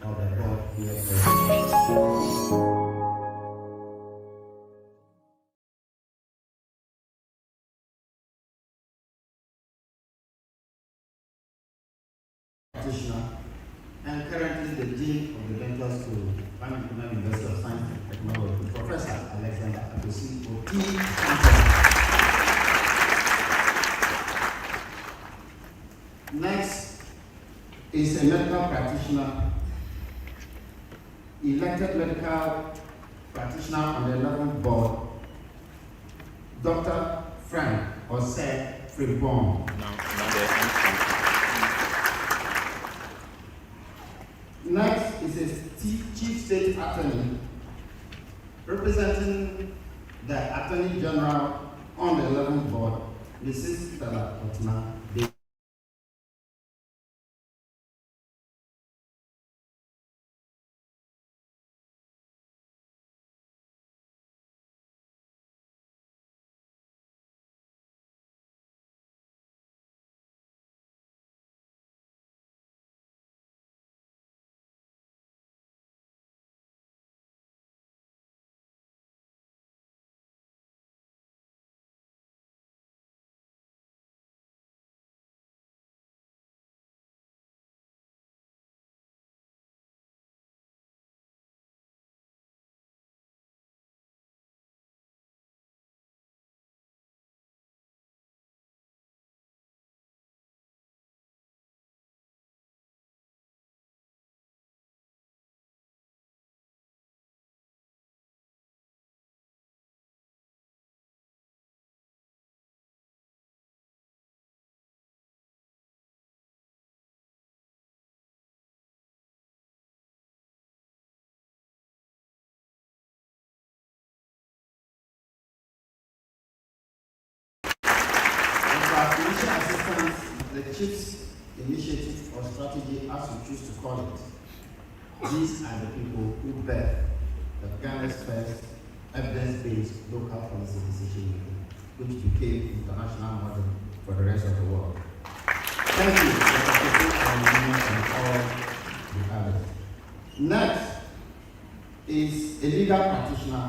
of the board here present. Practitioner and currently the Dean of the Dental School, Kwame Nkrumah University of Science and Technology, Professor Alexander Adosi Oki. Next is a medical practitioner, elected medical practitioner on the 11th board, Dr. Frank Osei Frimpong. Next is a Chief State Attorney representing the Attorney General on the 11th board, Mrs. Stella Otna. Initial assistance, the Chief's initiative or strategy, as you choose to call it. These are the people who bear the Ghana's first evidence-based local policy decision making, which became international model for the rest of the world. Thank you for participating and all the others. Next is a legal practitioner,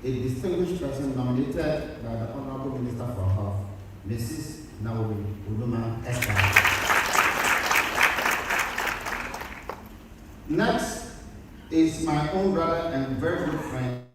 a distinguished person nominated by the Honorable Minister for Health, Mrs. Naomi Uduma Esther. Next is my own brother and very good friend,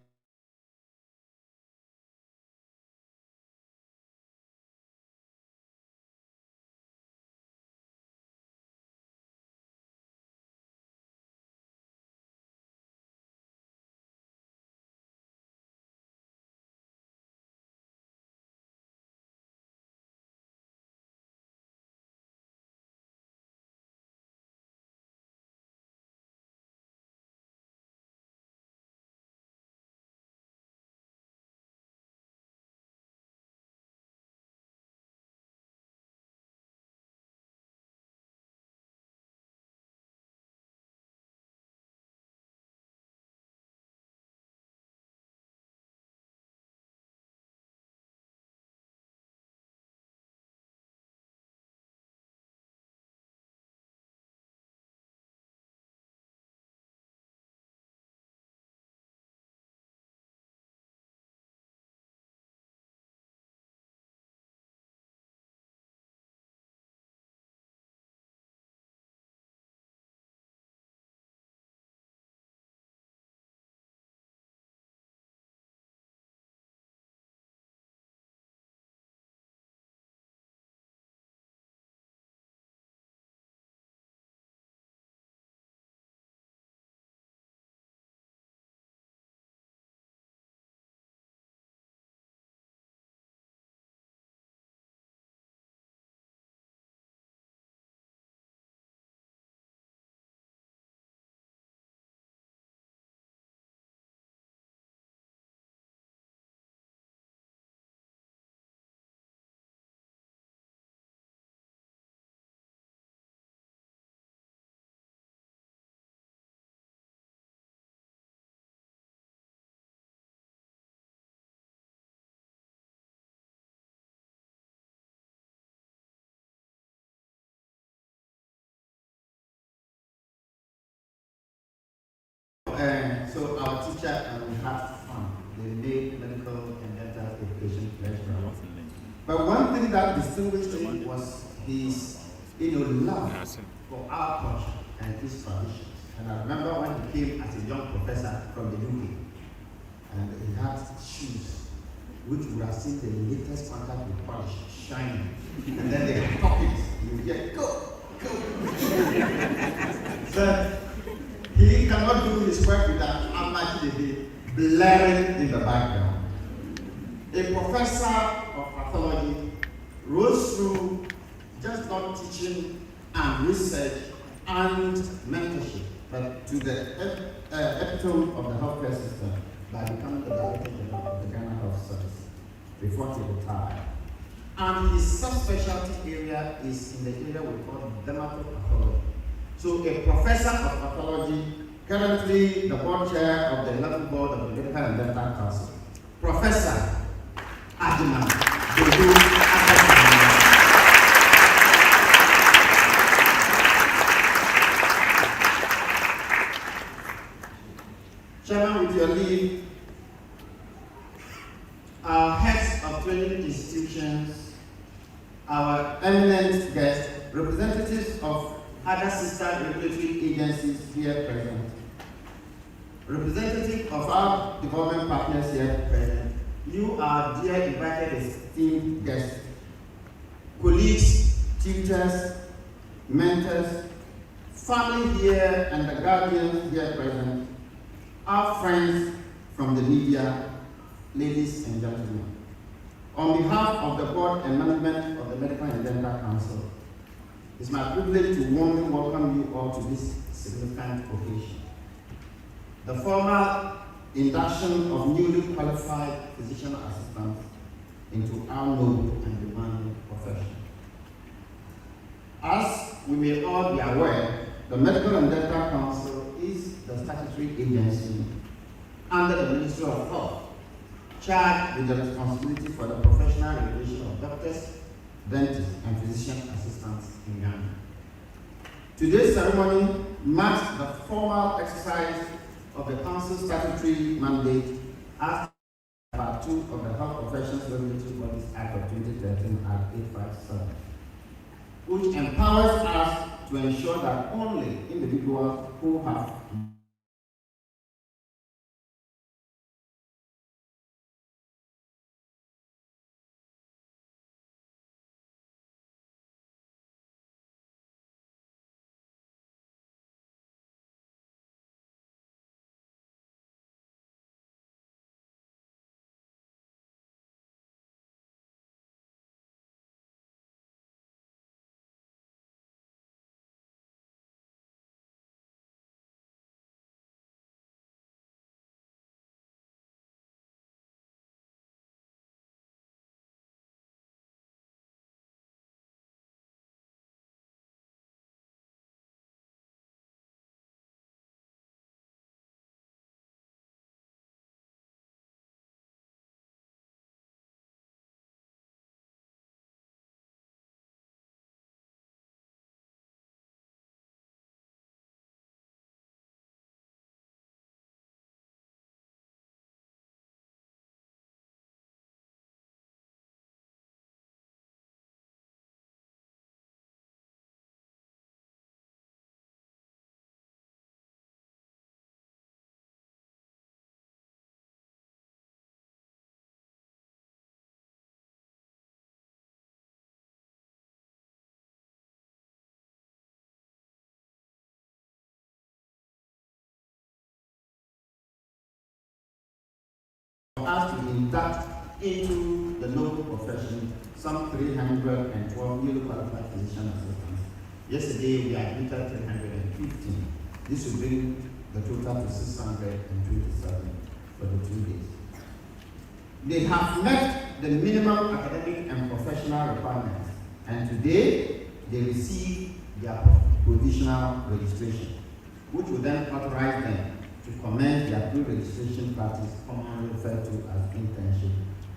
So our teacher and we had fun. They made medical and dental education lecturer. But one thing that distinguished him was his love for our culture and his traditions. And I remember when he came as a young professor from the UK, and he had shoes which would have seen the latest contact with polish shining. And then they pop it, you get go. So he cannot do his work without Amaji blaring in the background. A professor of pathology rose through just not teaching and research and mentorship, but to the epitome of the healthcare system by becoming the Director General of the Ghana Health Service before he retired. And his subspecialty area is in the area we call dermatopathology. So a professor of pathology, currently the board chair of the 11th board of the Medical and Dental Council, Professor Adjumani Dodo Akasani. Chairman, with your leave, our heads of training institutions, our eminent guests, representatives of other sister regulatory agencies here present, representative of our development partners here present, you are dear invited esteemed guests, colleagues, tutors, mentors, family here and the guardians here present, our friends from the media, ladies and gentlemen. On behalf of the board and management of the Medical and Dental Council, it's my privilege to warmly welcome you all to this significant occasion. The formal induction of newly qualified physician assistants into our noble and demanding profession. As we may all be aware, the Medical and Dental Council is the statutory agency under the Ministry of Health, charged with the responsibility for the professional regulation of doctors, dentists, and physician assistants in Ghana. Today's ceremony marks the formal exercise of the Council's statutory mandate as Part 2 of the Health Professions Regulatory Bodies Act of 2013 Act 857, which empowers us to ensure that only individuals who have asked to induct into the noble profession some 312 newly qualified physician assistants. Yesterday we admitted 315. This will bring the total to 627 for the 2 days. They have met the minimum academic and professional requirements, and today they receive their provisional registration, which will then authorize them to commence their pre-registration practice, commonly referred to as internship,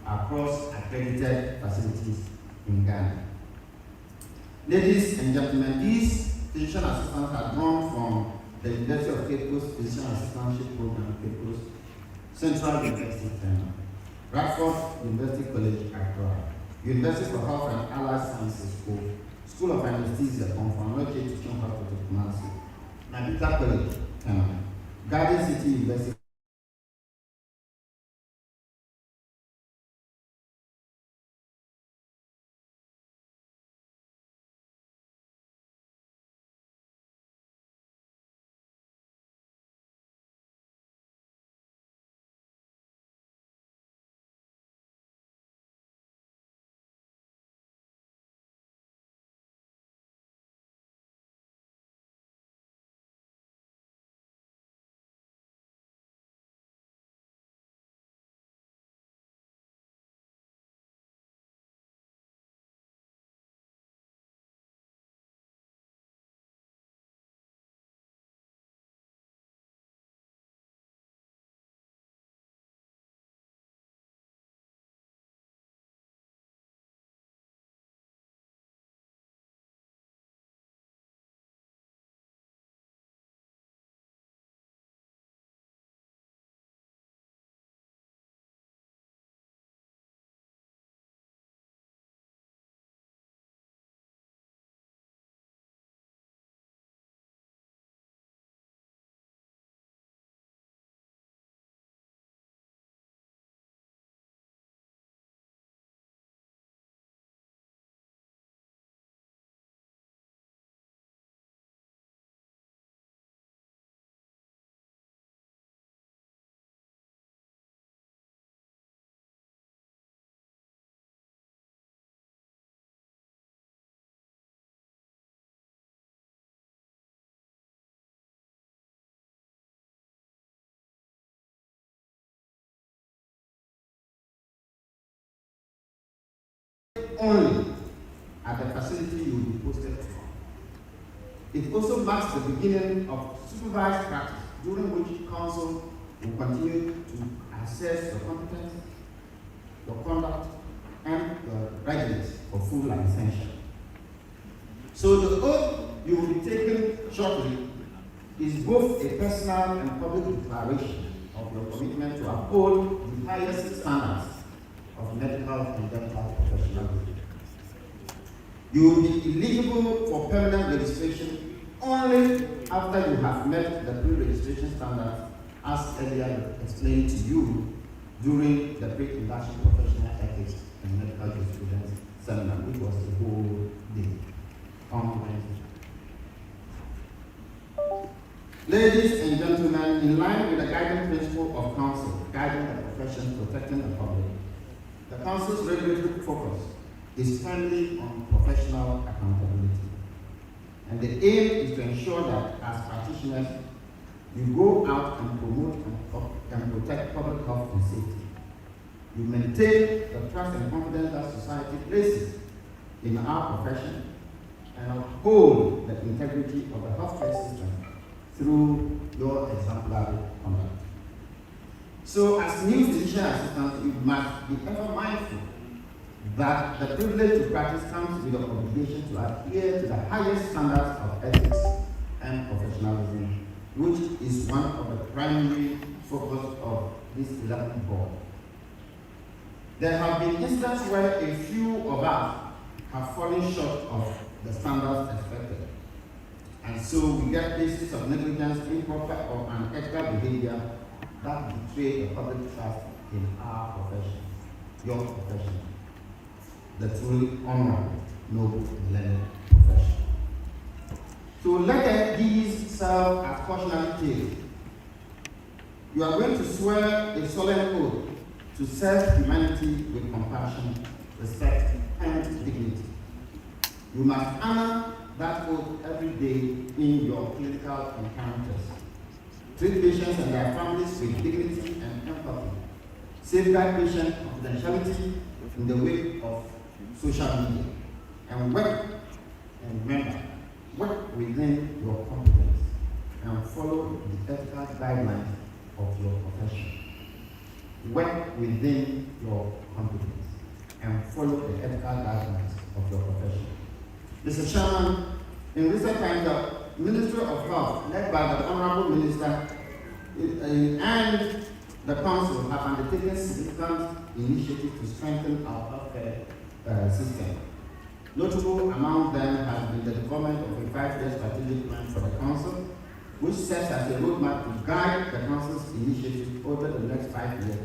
across accredited facilities in Ghana. Ladies and gentlemen, these physician assistants are drawn from the University of Cape Coast Physician Assistantship Program, Cape Coast, Central University, Ghana, Radford University College, Accra, University for Health and Allied Sciences, School of Anesthesia, Komfo Anokye Teaching Hospital, Narh Bita College, Ghana, Garden City University. Only at the facility you will be posted to. It also marks the beginning of supervised practice, during which counsel will continue to assess your competence, your conduct, and your readiness for full licensure. So the oath you will be taking shortly is both a personal and public declaration of your commitment to uphold the highest standards of medical and dental professionalism. You will be eligible for permanent registration only after you have met the pre-registration standards as earlier explained to you during the pre-induction professional ethics and medical jurisprudence seminar, which was the whole day on Wednesday. Ladies and gentlemen, in line with the guiding principle of counsel, guiding the profession, protecting the public, the council's regulatory focus is firmly on professional accountability. And the aim is to ensure that as practitioners, you go out and promote and protect public health and safety. You maintain the trust and confidence that society places in our profession and uphold the integrity of the healthcare system through your exemplary conduct. So as new physician assistants, you must be ever mindful that the privilege to practice comes with the obligation to adhere to the highest standards of ethics and professionalism, which is one of the primary focus of this 11th board. There have been instances where a few of us have fallen short of the standards expected. And so we get cases of negligence, improper or unethical behavior that betray the public trust in our profession, your profession, the truly honorable, noble, and learned profession. So let these serve as cautionary tales. You are going to swear a solemn oath to serve humanity with compassion, respect, and dignity. You must honor that oath every day in your clinical encounters. Treat patients and their families with dignity and empathy. Safeguard patient confidentiality in the wake of social media. And remember, work within your competence and follow the ethical guidelines of your profession. Work within your competence and follow the ethical guidelines of your profession. Mr. Chairman, in recent times, Ministry of Health, led by the Honorable Minister, and the Council have undertaken significant initiatives to strengthen our healthcare system. Notable among them has been the development of a 5-year strategic plan for the Council, which serves as a roadmap to guide the Council's initiatives over the next 5 years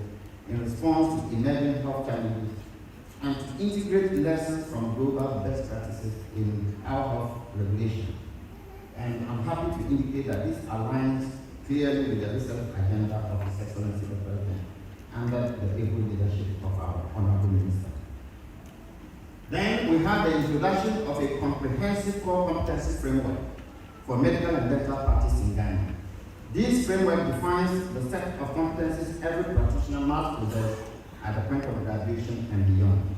in response to emerging health challenges and to integrate lessons from global best practices in our health regulation. And I'm happy to indicate that this aligns clearly with the research agenda of His Excellency the President under the able leadership of our Honorable Minister. Then we have the introduction of a comprehensive core competency framework for medical and dental practice in Ghana. This framework defines the set of competencies every practitioner must possess at the point of graduation and beyond.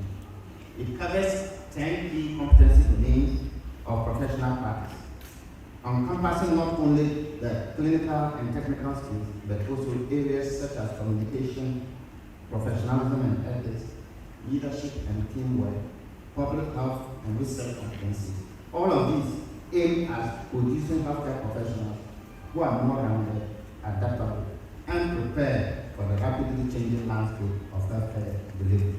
It covers 10 key competency domains of professional practice, encompassing not only the clinical and technical skills, but also areas such as communication, professionalism and ethics, leadership and teamwork, public health and research competencies. All of these aim at producing healthcare professionals who are more rounded, adaptable, and prepared for the rapidly changing landscape of healthcare delivery.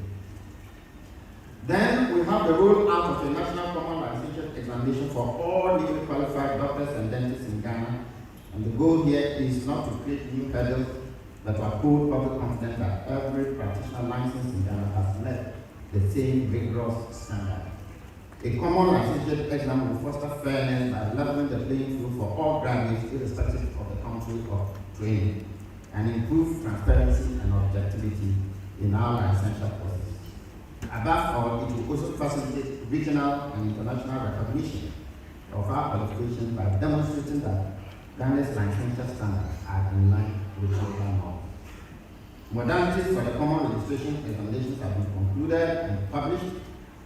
Then we have the rollout of a national common licensure examination for all newly qualified doctors and dentists in Ghana. And the goal here is not to create new hurdles, but to uphold public confidence that every practitioner licensed in Ghana has met the same rigorous standard. A common licensure exam will foster fairness by leveling the playing field for all graduates irrespective of the country of training, and improve transparency and objectivity in our licensure process. Above all, it will also facilitate regional and international recognition of our qualifications by demonstrating that Ghana's licensure standards are in line with global norms. Modalities for the common registration examinations have been concluded and published,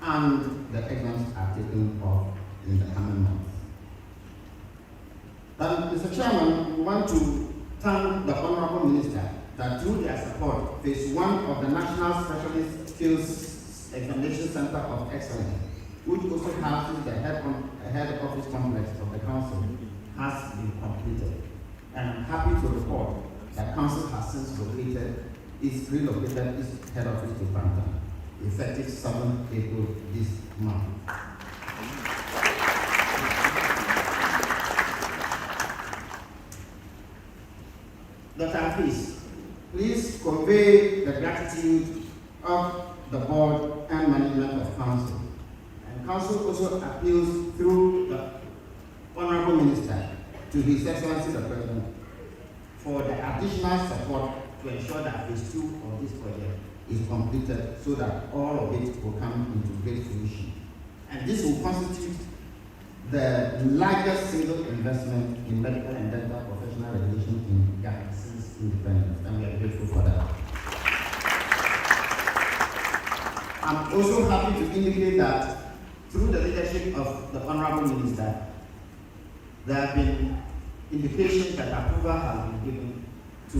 and the exams are taken off in the coming months. Then, Mr. Chairman, we want to thank the Honorable Minister that through their support, Phase 1 of the National Specialist Skills Examination Center of Excellence, which also houses the head office complex of the Council, has been completed. And I'm happy to report that Council has since relocated its head office to Bantam, effective 7 April this month. Dr. Please convey the gratitude of the board and management of Council. And Council also appeals through the Honorable Minister to His Excellency the President for the additional support to ensure that Phase 2 of this project is completed so that all of it will come into great fruition. And this will constitute the largest single investment in medical and dental professional regulation in Ghana since independence, and we are grateful for that. I'm also happy to indicate that through the leadership of the Honorable Minister, there have been indications that approval has been given to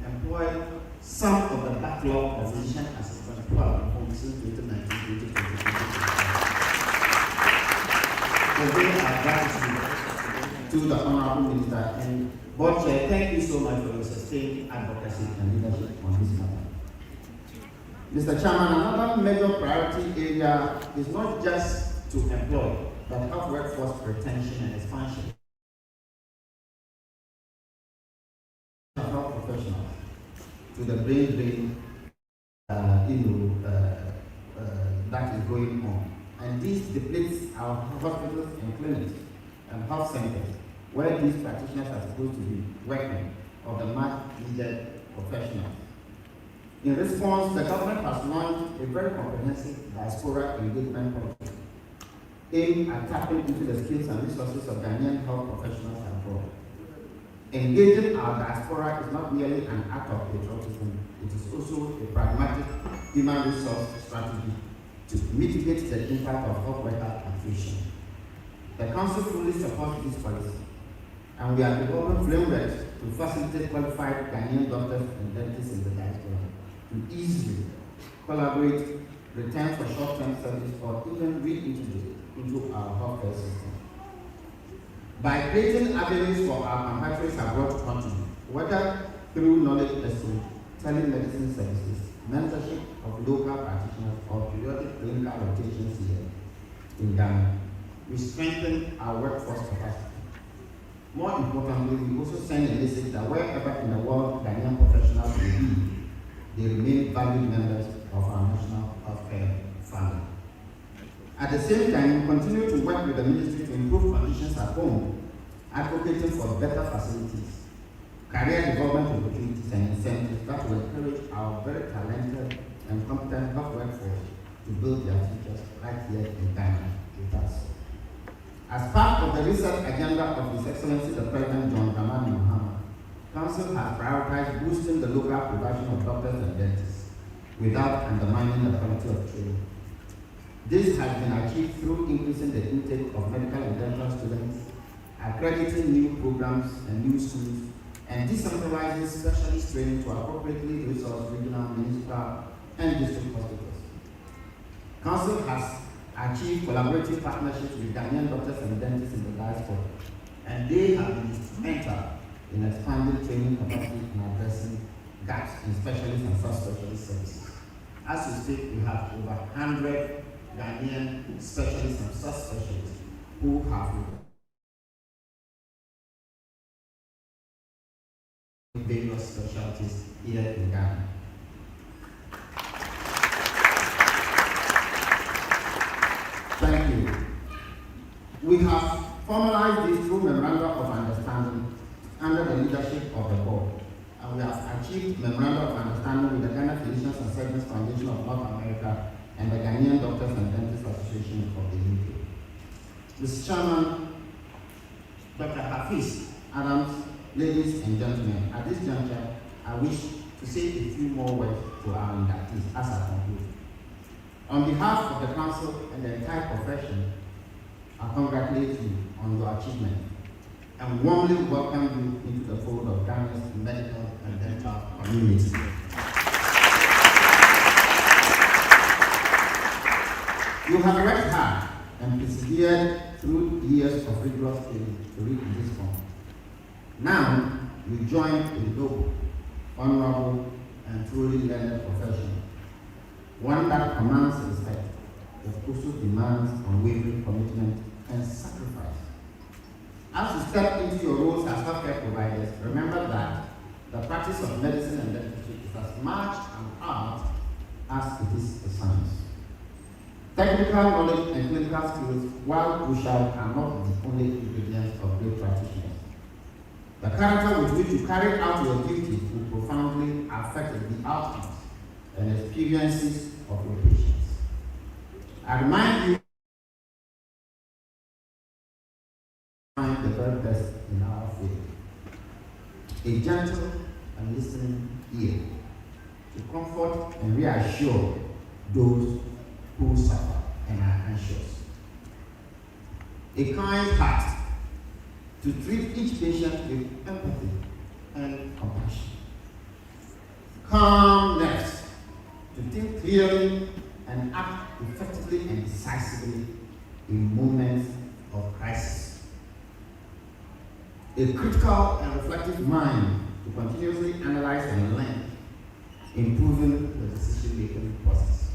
employ some of the backlog of physician assistants who have been home since 2019, 2020. Convey our gratitude to the Honorable Minister, and Board Chair, thank you so much for your sustained advocacy and leadership on this matter. Mr. Chairman, another major priority area is not just to employ, but health workforce retention and expansion. Health professionals to the brain drain that is going on. And this depletes our hospitals and clinics and health centers where these practitioners are supposed to be working of the much needed professionals. In response, the government has launched a very comprehensive diaspora engagement project aimed at tapping into the skills and resources of Ghanaian health professionals abroad. Engaging our diaspora is not merely an act of patriotism, it is also a pragmatic human resource strategy to mitigate the impact of health worker attrition. The Council fully supports this policy, and we are developing frameworks to facilitate qualified Ghanaian doctors and dentists in the diaspora to easily collaborate, return for short-term service, or even re-integrate into our healthcare system. by creating avenues for our compatriots abroad to contribute, whether through knowledge exchange, telemedicine services, mentorship of local practitioners, or periodic clinical rotations here in Ghana, we strengthen our workforce capacity. More importantly, we also send a message that wherever in the world Ghanaian professionals may be, they remain valued members of our national healthcare family. At the same time, we continue to work with the ministry to improve conditions at home, advocating for better facilities, career development opportunities, and incentives that will encourage our very talented and competent health workforce to build their futures right here in Ghana with us. As part of the research agenda of His Excellency the President John Dramani Mahama, Council has prioritized boosting the local production of doctors and dentists without undermining the quality of training. This has been achieved through increasing the intake of medical and dental students, accrediting new programs and new schools, and decentralizing specialist training to appropriately resource regional, municipal, and district hospitals. Council has achieved collaborative partnerships with Ghanaian doctors and dentists in the diaspora, and they have been instrumental in expanding training capacity and addressing gaps in specialist and subspecialist services. As we speak, we have over 100 Ghanaian specialists and subspecialists who have various specialties here in Ghana. Thank you. We have formalized this through Memorandum of Understanding under the leadership of the board, and we have achieved Memorandum of Understanding with the Ghana Physicians and Surgeons Foundation of North America and the Ghanaian Doctors and Dentists Association of the UK. Mr. Chairman, Dr. Hafiz Adams, ladies and gentlemen, at this juncture, I wish to say a few more words to our inductees as I conclude. On behalf of the Council and the entire profession, I congratulate you on your achievement and warmly welcome you into the fold of Ghana's medical and dental community. You have worked hard and persevered through years of rigorous training to reach this point. Now, you join a noble, honorable, and truly learned profession, one that commands respect, but also demands unwavering commitment and sacrifice. As you step into your roles as healthcare providers, remember that the practice of medicine and dentistry is as much an art as it is a science. Technical knowledge and clinical skills, while crucial, are not the only ingredients of great practitioners. The character with which you carry out your duties will profoundly affect the outcomes and experiences of your patients. I remind you find the very best in our field. A gentle and listening ear to comfort and reassure those who suffer and are anxious. A kind heart to treat each patient with empathy and compassion. Calm nerves to think clearly and act effectively and decisively in moments of crisis. A critical and reflective mind to continuously analyze and learn, improving the decision-making process.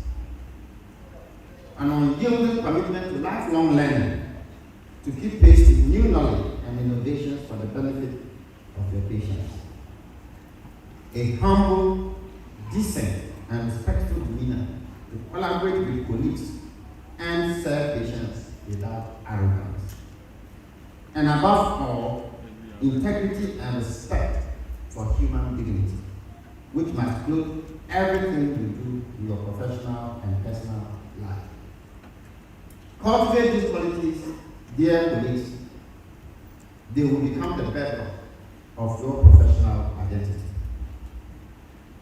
An unyielding commitment to lifelong learning to keep pace with new knowledge and innovations for the benefit of your patients. A humble, decent, and respectful demeanor to collaborate with colleagues and serve patients without arrogance. And above all, integrity and respect for human dignity, which must clothe everything you do in your professional and personal life. Cultivate these qualities, dear colleagues. They will become the bedrock of your professional identity.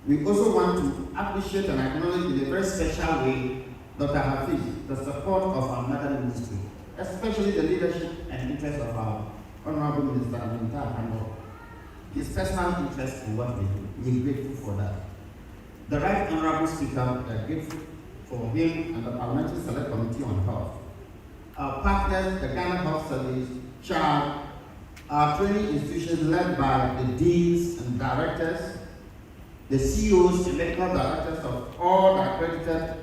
We also want to appreciate and acknowledge in a very special way Dr. Hafiz, the support of our mother ministry, especially the leadership and interest of our Honorable Minister Kintampo. His personal interest in what we do. We are grateful for that. The Right Honorable Speaker, we are grateful for him and the Parliamentary Select Committee on Health. Our partners, the Ghana Health Service, CHAD, Our training institutions led by the deans and directors, the CEOs and medical directors of all the accredited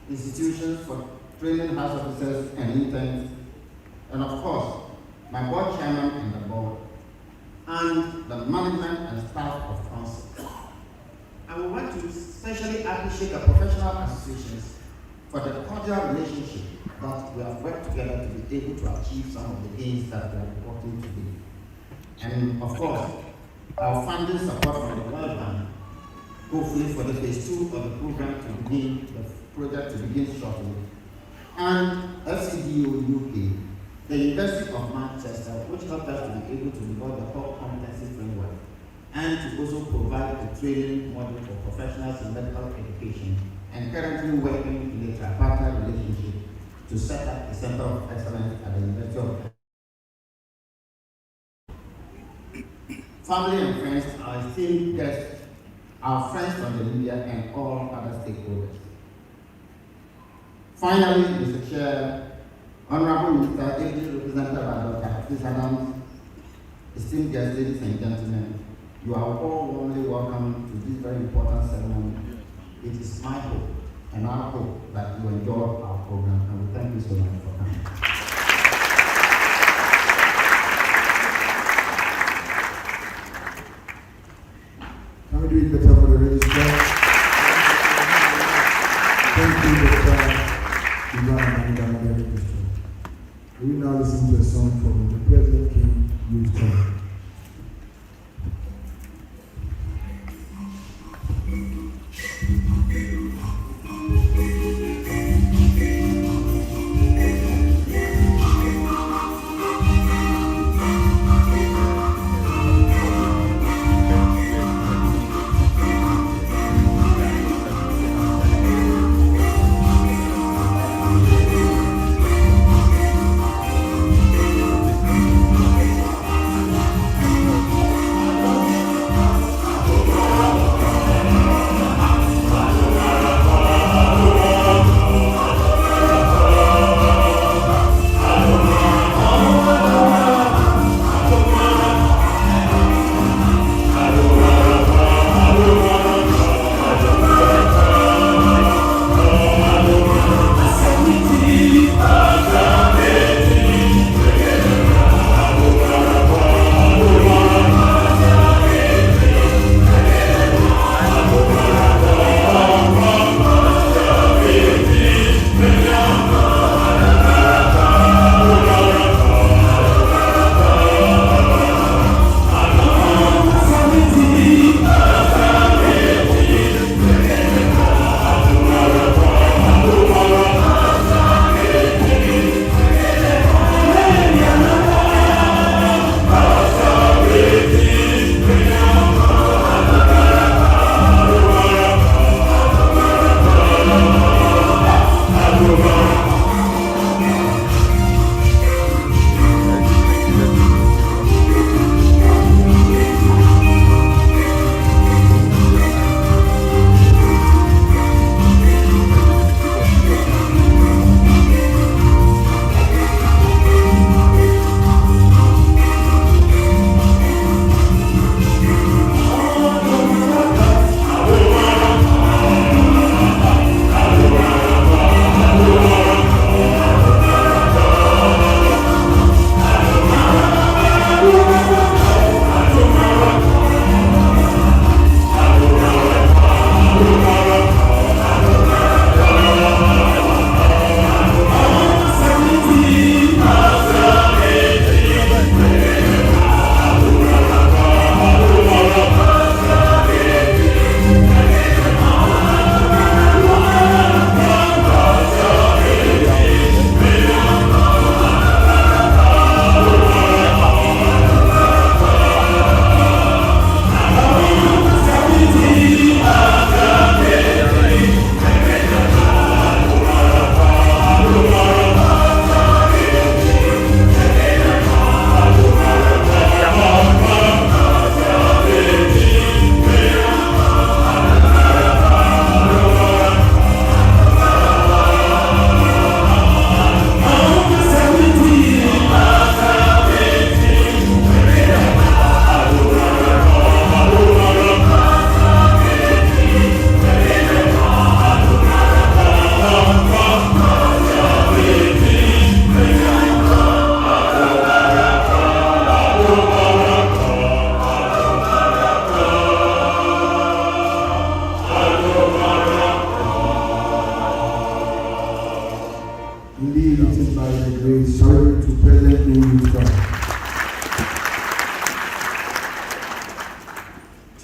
institutions for training house officers and interns, and of course, my board chairman and the board, and the management and staff of council. And we want to especially appreciate the professional associations for the cordial relationship that we have worked together to be able to achieve some of the gains that we are reporting today. And of course, our funding support from the Wellbeing, hopefully for the phase 2 of the program to begin, the project to begin shortly. And FCDO UK, the University of Manchester, which helped us to be able to develop the core competency framework and to also provide a training model for professionals in medical education, and currently working in a tripartite relationship to set up a center of excellence at the University of Family and friends, our esteemed guests, our friends from the media, and all other stakeholders. Finally, Mr. Chair, Honorable Minister, ably represented by Dr. Hafiz Adams, esteemed guests, ladies and gentlemen, you are all warmly welcome to this very important ceremony. It is my hope and our hope that you enjoy our program, and we thank you so much for coming. Can we do it better for the registrar? Thank you, Dr. Ivan and the registrar. We will now listen to a song from the President King Youth Choir.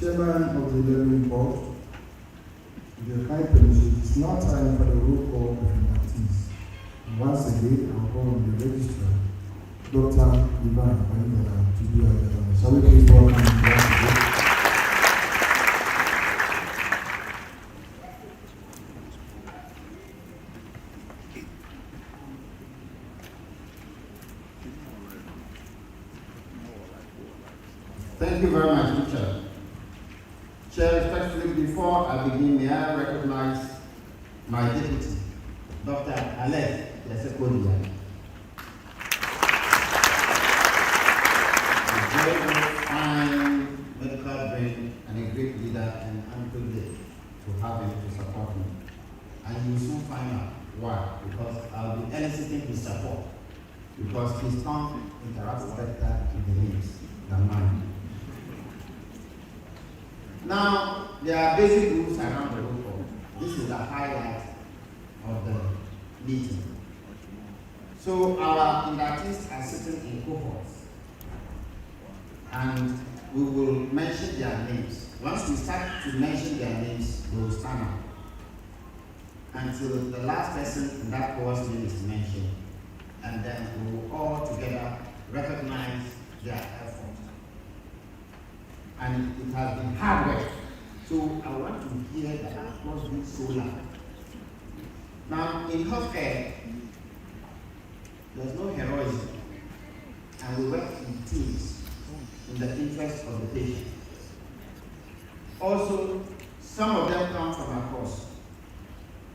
Chairman of the Wellbeing Board, with your kind permission, it's now time for the roll call of inductees. And once again, I'll call on the registrar, Dr. Ivan Anokye, to do our job. Shall we please welcome him? Thank you very much, Richard. Chair, respectfully, before I begin, may I recognize my deputy, Dr. Alex Yasekodia. A very fine medical brain and a great leader, and I'm privileged to have him to support me. And you will soon find out why, because I'll be eliciting his support, because his tongue interacts better with the lips than mine. Now, there are basic rules around the roll call. This is the highlight of the meeting. So our inductees are sitting in cohorts, and we will mention their names. Once we start to mention their names, we will stand up until the last person in that cohort's name is mentioned, and then we will all together recognize their effort. And it has been hard work. So I want to hear that applause being so loud. Now, in healthcare, there's no heroism, and we work in teams in the interest of the patient. Also, some of them come from across,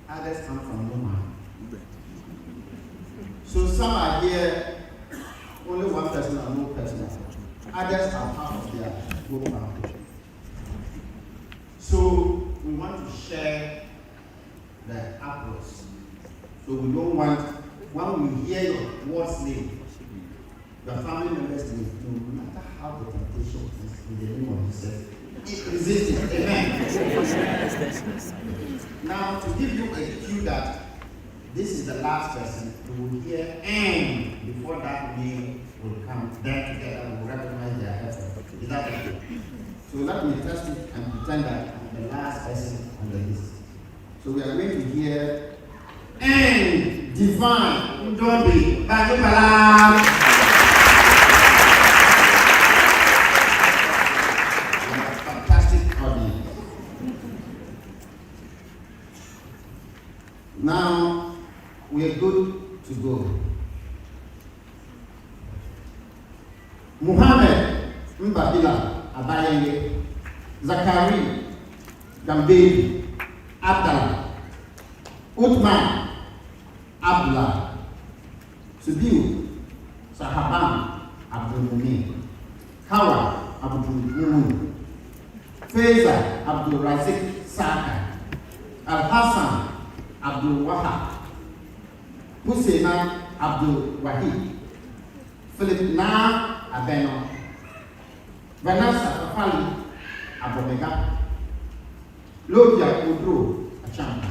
others come from no man. So some are here, only one person and no person. Others are part of their group family. So we want to share the applause. So we don't want, when we hear your ward's name, your family members' name, no matter how the temptation is, in the name of Jesus, resist it. Amen. Now, to give you a cue that this is the last person, we will hear and before that name will come. Then together we will recognize their effort. Is that okay? So let me test it and pretend that I'm the last person on the list. So we are going to hear and divine Ndobi Bajubala. Fantastic audience. Now we are good to go. Muhammad Mbabila Abayenge, Zakari Gambebi, Abdallah, Uthman Abdullah, Subiu Sahabam Abdul Mumin, Hawa Abdul Mumin, Faiza Abdul Razik Saka, Al Hassan Abdul Wahab, Husseina Abdul Wahid, Philip Na Abeno, Vanessa Fafali Abomega, Lodia Udro Achampa,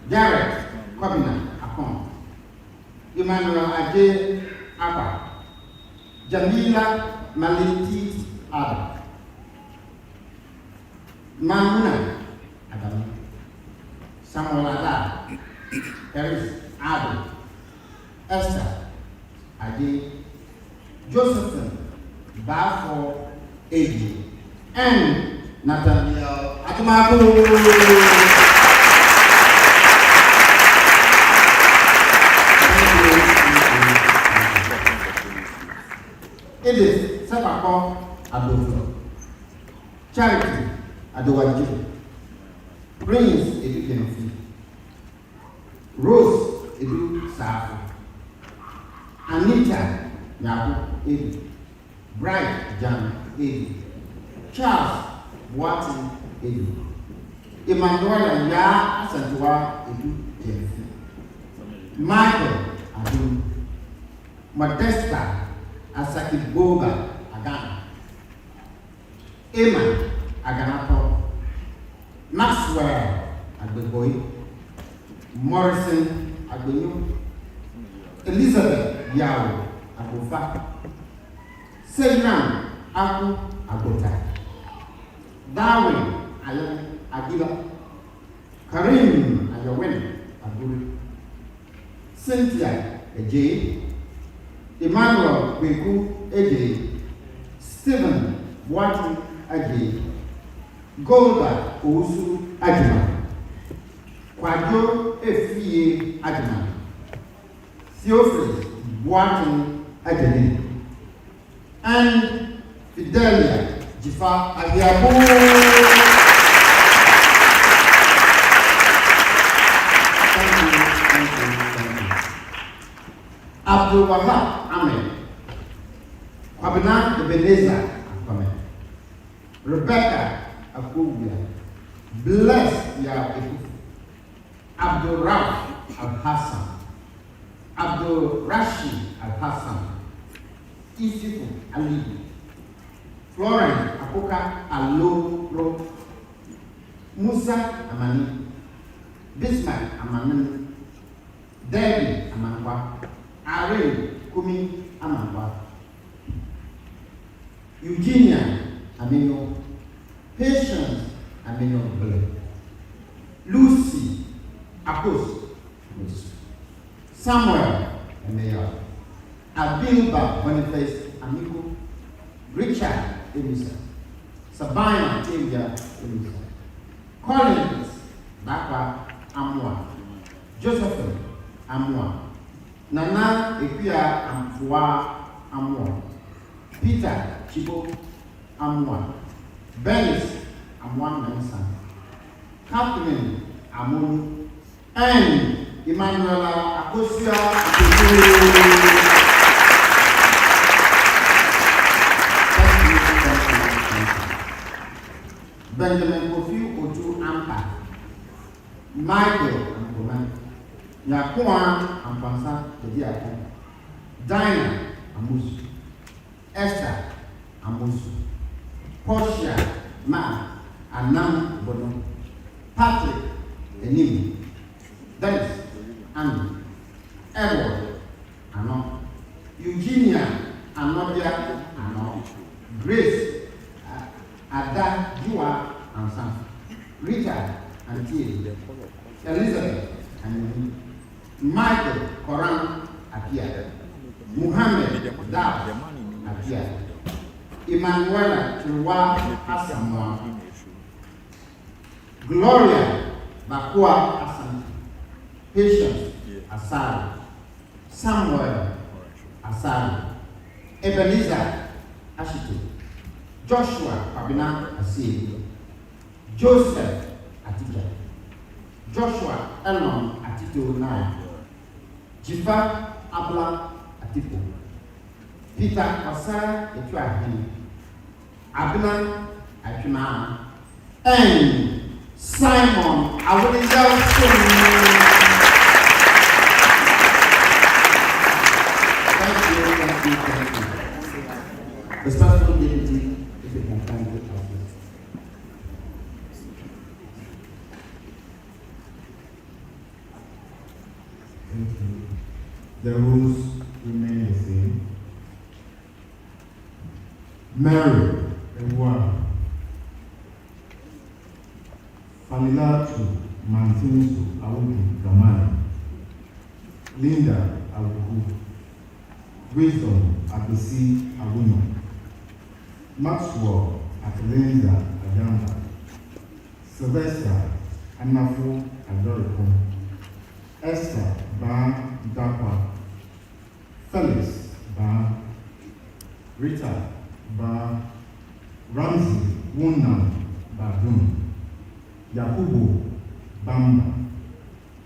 Jared Kobina Akon, Emmanuel Ade Abba, Jamila Maliti Abba, Mamuna Adam, Samuel Ada, Eris Adam, Esther Ade, Josephine Bafo Eji, and Nathaniel Atumaku. Edith Sabako Adolfo, Charity Adowaji, Prince Edu Kenofi, Rose Edu Safu, Anita Yabu Edu, Bright Jan Edu, Charles Watson Edu, Emmanuel Ya Asantua Edu Kenofi, Michael Adu, Modesta Asaki Boga Agana, Emma Aganapo, Maxwell Agbeboy, Morrison Agbenyu, Elizabeth Yao Agofa, Seynam Aku Agota, Darwin Aguila, Karim Ayawin Aguri, Cynthia Ej, Emmanuel Kweku Ej, Stephen Boatu Ej, Golda Ousu Ajima, Kwadwo Efie Ajima, Theophilus Boatu Ajini, and Fidelia Jifa Abiabu. Abdul Wahab Ahmed, Kwabena Ebenezer Akwame, Rebecca Akubia, Bless Yakufu, Abdul Raf Al Hassan, Abdul Rashid Al Hassan, Isifu Ali, Florence Apoka Aloro, Musa Amani, Bismarck Amani, Debbie Amankwa, Irene Kumi Amankwa, Eugenia Amino, Patience Amino Bele, Lucy Akos, Samuel Emeya, Abilba Boniface Amico, Richard Emisa, Sabina Tavia Emisa, Collins Bakwa Amwa, Josephine Amwa, Nana Ekuya Amfua Amwa, Peter Chibo Amwa, Benis Amwan Mensa, Catherine Amonu, and Emmanuela Akosia Benjamin Kofi Otu Ampa, Michael Ampoman, Yakua Ampansa Ediako, Dinah Amusu, Esther Amusu, Portia Ma Anam Bono, Patrick Enim, Dennis Andy, Edward Ano, Eugenia Anobia Ano, Grace Ada Jua Ansan, Richard Antie, Elizabeth and Michael Koran Apia, Muhammad Dab Apia, Emmanuela Chirwa Asamoah, Gloria Bakua Asan, Patience Asari, Samuel Asari, Ebenezer Ashitu, Joshua Kwabena Asiri, Joseph Atija, Joshua Elon Atito Nai, Jifa Abla Atipo, Peter Kwasa Etuahini, Abena Atuna, and Simon Awuliza. Thank you. Respectful dignity, if you can find it out. Thank you. The rules remain the same. Mary Ewa Fanilatu Mantinsu Awuki Gamani, Linda Awuku, Wisdom Abisi Awuno, Maxwell Akelenza Ayamba, Sylvester Anafu Adoriko, Esther Ba Dapa, Felix Ba, Rita Ba, Ramsey Wunam Badun, Yakubu Bamba,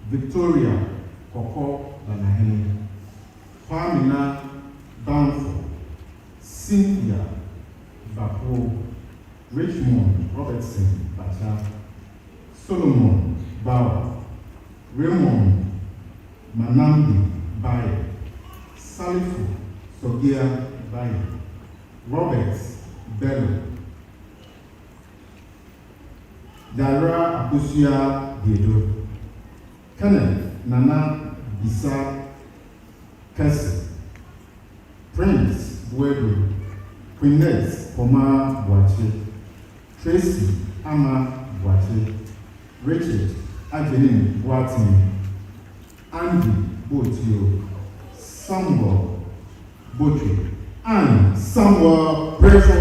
Victoria Koko Banahene, Kwame Nkrumah, Cynthia Bapo, Richmond Robertson Bacha, Solomon Bauer, Raymond Manambi Baye, Salifu Sogia Baye, Robert Bello, Dara Akosia Diedo, Kenneth Nana Bisa Kese, Prince Buedo, Queenette Koma Boache, Tracy Ama Boate, Richard Adeline Boatin, Andy Botio, Samuel Botri, and Samuel Brezo.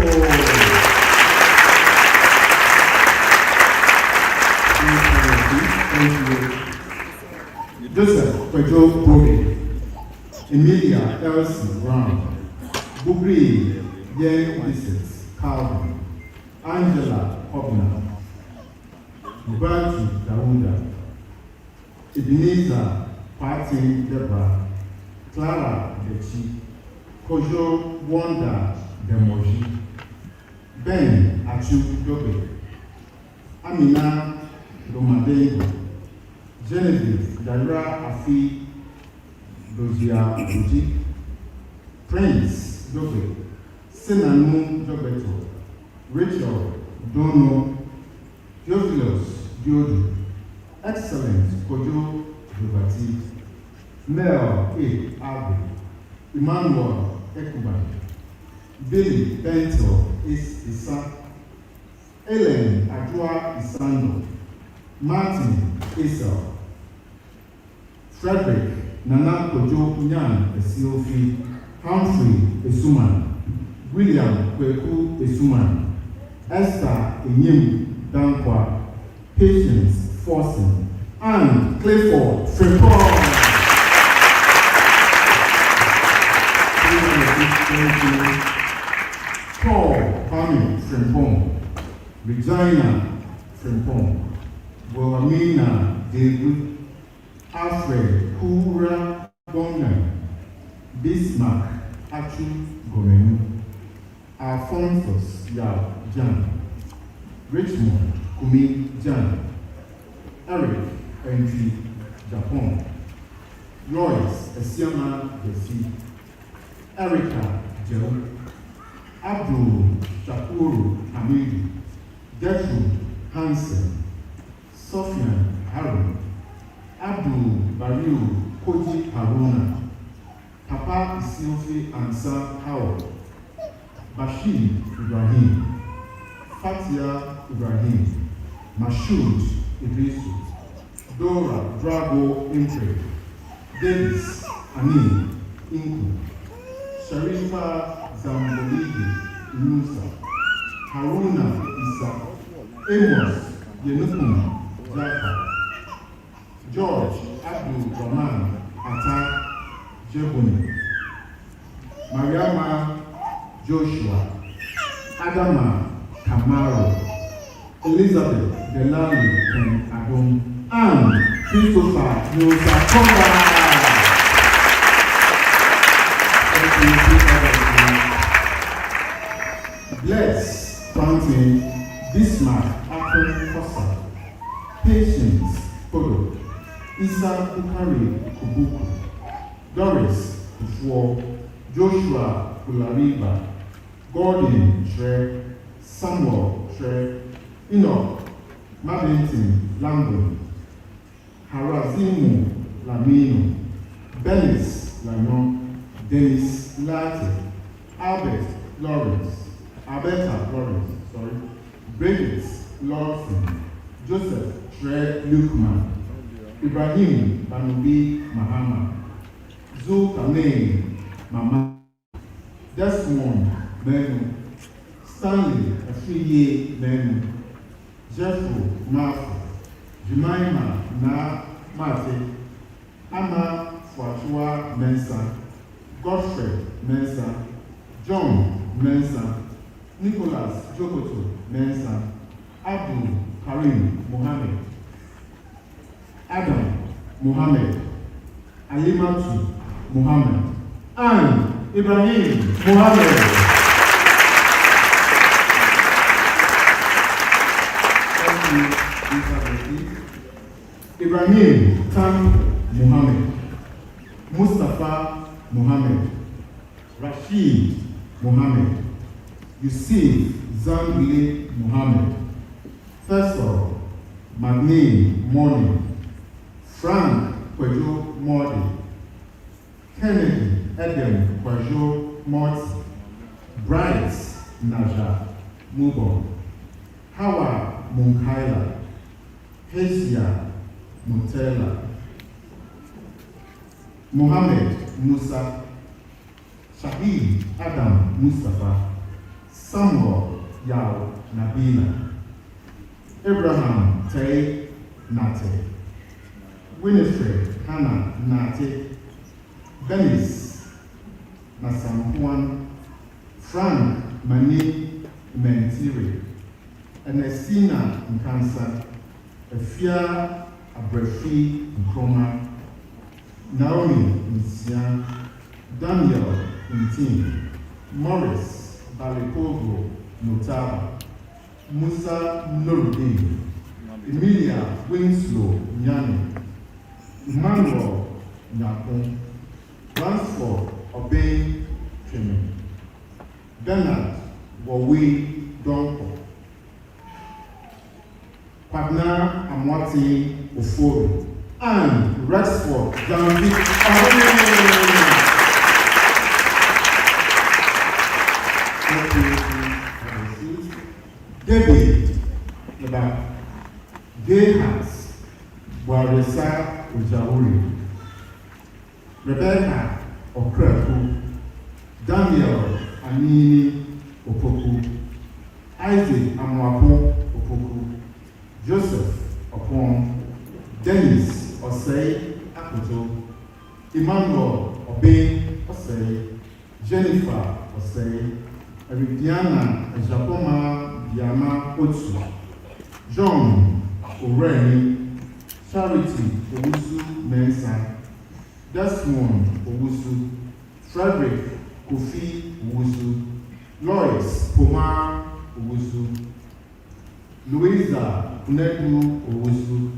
Joseph Pedro Bowie, Emilia Elsie Brown, Bugri Yen Bissett Calvin, Angela Hobner, Bertie Dauda, Ebenezer Partin Deborah, Clara Dechi, Kojo Wanda Demoji, Ben Achu Dobe, Amina Romadengo, Genevieve Dara Afi Dozia Uji, Prince Dobe, Senanu Dobeto, Rachel Dono, Theophilus Diodu, Excellent Kojo Dovati, Mel A. Abe, Emmanuel Ekuban, Billy Bento Isa, Ellen Adua Isando, Martin Esau, Frederick Nana Kojo Nyan Esiofi, Humphrey Esuman, William Kweku Esuman, Esther Enyim Dankwa, Patience Forsen, and Clifford Frimpong. Paul Kwame Frimpong, Regina Frimpong, Wilhelmina David, Alfred Kura Bongan, Bismarck Achu Gomenu, Alphonsus Yao Jan, Richmond Kumi Jan, Eric Entry Japan, Lois Esiama Desi, Erica Joe, Abdul Shakuru Hamidu, Gertrude Hansen, Sofian Harun, Abdul Bariu Koji Haruna, Papa Isiofi Ansa Howard, Bashir Ibrahim, Fatia Ibrahim, Mashoud Idrisu, Dora Drago Intre, Davis Amin Inku, Sharifa Zamboligi Inusa, Haruna Isa, Amos Yenupum Jaka, George Abdul Rahman Ata Jebuni, Mariama Joshua, Adama Kamaro, Elizabeth Delali Ken Adom, and Christopher Musa Konga. Bless Fountain, Bismarck Akron Fossa, Patience Podo, Isa Ukari Kubuku, Doris Kufuor, Joshua Kulariba, Gordon Shre, Samuel Shre, Enoch Mabington Lambon, Harazimu Lamino, Benis Lano, Dennis Latte, Albert Lawrence, Alberta Lawrence, Bridget Lawson, Joseph Shre Lukman, Ibrahim Banubi Mahama, Zulkarnain Mama, Desmond Menu, Stanley Afiye Menu, Jeffrey Mafu, Jemima Na Mate, Ama Fuachua Mensa, Godfrey Mensa, John Mensa, Nicholas Jokoto Mensa, Abdul Karim Mohammed, Adam Mohammed, Alimatu Mohammed, and Ibrahim Mohammed. Ibrahim Tam Mohammed, Mustafa Mohammed, Rashid Mohammed, Yusuf Zambile Mohammed, Faisal Magni Morning, Frank Kwejo Mordi, Kennedy Edem Kwejo Morti, Bright Naja Mubon, Hawa Munkaila, Hesia Mutela, Mohammed Musa, Shahid Adam Mustafa, Samuel Yao Nabila, Abraham Tay Nate, Winifred Hannah Nate, Benis Nasampuan, Frank Mani Mentiri, Ernestina Nkansa, Efia Abrefi Nkrumah, Naomi Nsia, Daniel Ntin, Morris Balipogo Notaba, Musa Nuruddin, Emilia Winslow Nyani, Emmanuel Nyakun, Ransford Obey Kemi, Bernard Wawi Donko, Kwame Amwati Ofori, and Rexford Jambi. David Lebak, Gayhans Waresa Ujawuri, Rebecca Okreku, Daniel Anini Opoku, Isaac Amwapo Opoku, Joseph Opon, Dennis Osei Akuto, Emmanuel Obey Osei, Jennifer Osei, Eridiana Ejapoma Diama Otsu, John Oreni, Charity Owusu Mensa, Desmond Owusu, Frederick Kofi Owusu, Lois Poma Owusu, Louisa Unedu Owusu,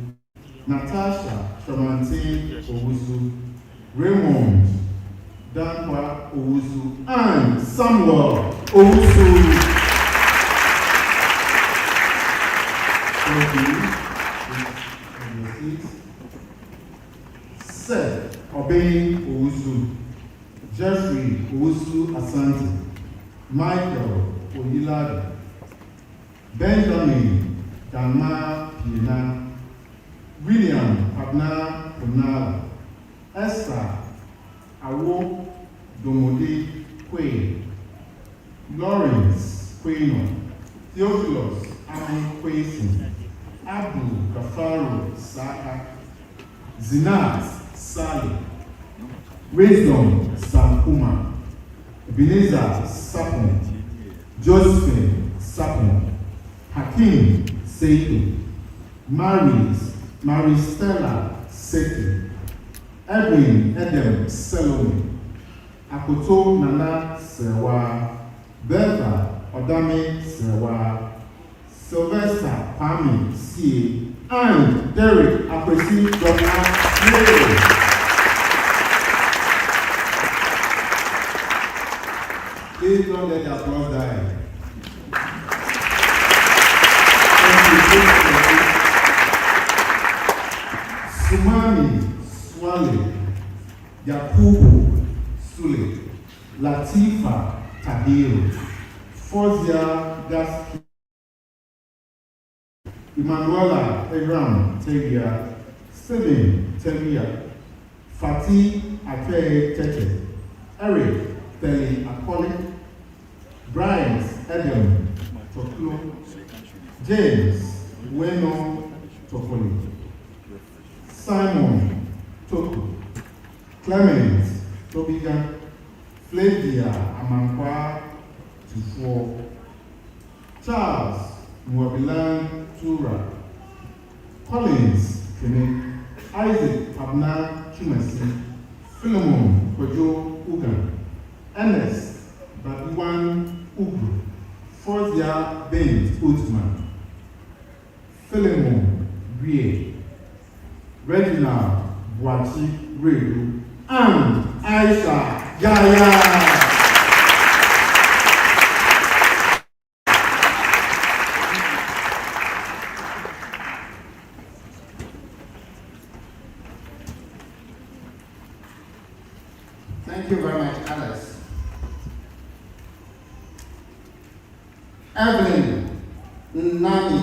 Natasha Shamantin Owusu, Raymond Dankwa Owusu, and Samuel Owusu. Seth Obey Owusu, Jeffrey Owusu Asante, Michael Oyilade, Benjamin Dama Piena, William Pabna Ponala, Esther Awo Domode Kwe, Lawrence Kweno, Theophilus Ami Kwesi, Abdul Gafaru Saka, Zinat Sali, Wisdom Sankuma, Ebenezer Sapon, Josephine Sapon, Hakim Seidu, Maristella Seki, Edwin Edem Selome, Akoto Nana Sewa, Bertha Odame Sewa, Sylvester Kwame C. and Derek Akwesi Dr. Please don't let the applause die. Sumani Swale, Yakubu Sule, Latifa Tahiru, Fozia Gaski, Emanuela Egram Tegia, Stephen Tegia, Fatih Ake Tete, Eric Teli Akoli, Bryant Edem Toklo, James Weno Tokoli, Simon Toku, Clement Tobiga, Flavia Amankwa Tufo, Charles Mwabilan Tura, Collins Kene, Isaac Pabna Chumasi, Philemon Kojo Ugan, Ernest Babiwan Ugu, Fozia Bent Utman, Philemon Rie, Reginald Boachi Redu, and Aisha Yaya. Thank you very much, Alice. Evelyn Nani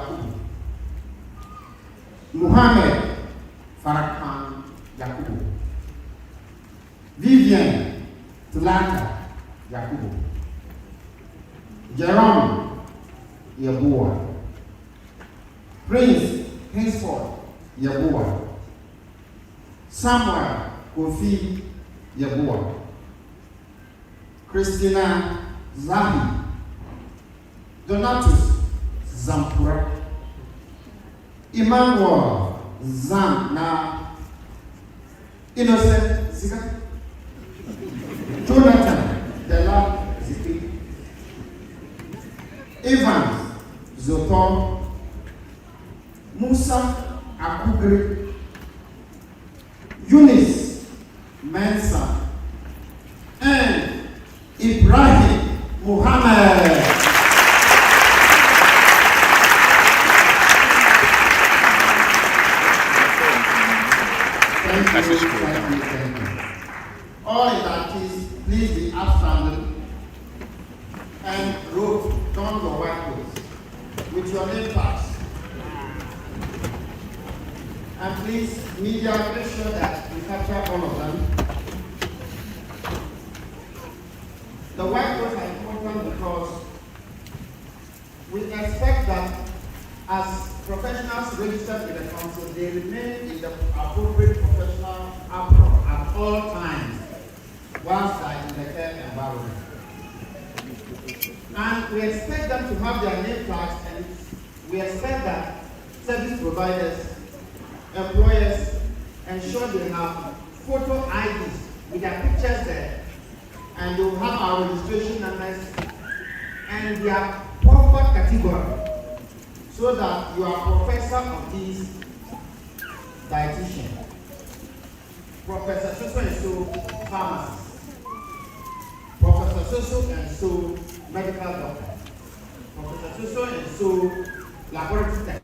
Yakubu. Muhammad Farrakhan Yakubu. Vivian Tulaka Yakubu. Jerome Yabua. Prince Henceforth Yabua. Samuel Kofi Yabua. Christina Zahi. Donatus Zampura. Emmanuel Zamna. Innocent Zika. Jonathan Dela Ziki. Evans Zotom. Musa Akugri. Eunice Mensa. And Ibrahim Muhammad. Thank you. All inductees, please be upstanding and don your white clothes with your name tags. And please, media, make sure that we capture all of them. The white clothes are important because we expect that as professionals registered with the council, they remain in the appropriate professional approach at all times whilst they are in the care environment. And we expect them to have their name tags, and we expect that service providers, employers, ensure they have photo IDs with their pictures there, and they will have our registration numbers and their proper category, so that you are professor of these dietitian, professor so and so pharmacist, professor so and so medical doctor, professor so and so laboratory tech.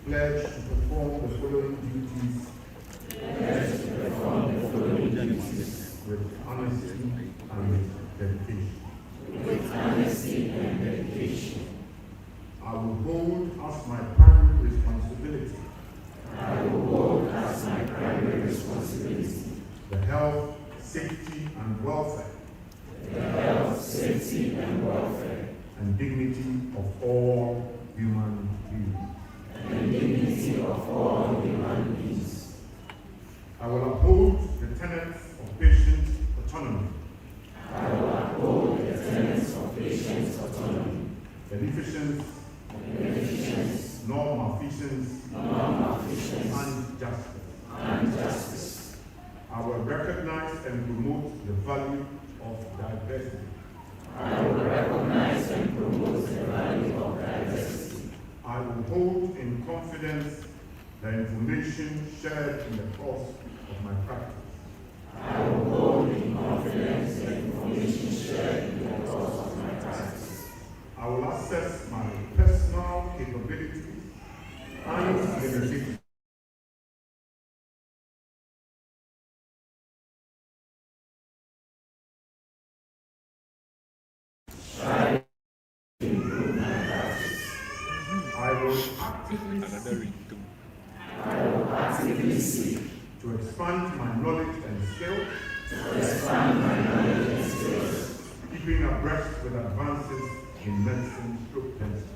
pledge to perform the following duties with honesty and dedication. I will hold as my primary responsibility the health, safety, and welfare and dignity of all human beings. I will uphold the tenets of patient autonomy. Beneficence, non-malfeasance, and justice. I will recognize and promote the value of diversity. I will hold in confidence the information shared in the course of my practice. I will assess my personal capabilities and limitations. I will actively seek to expand my knowledge and skills, keeping abreast with advances in medicine stroke dentistry.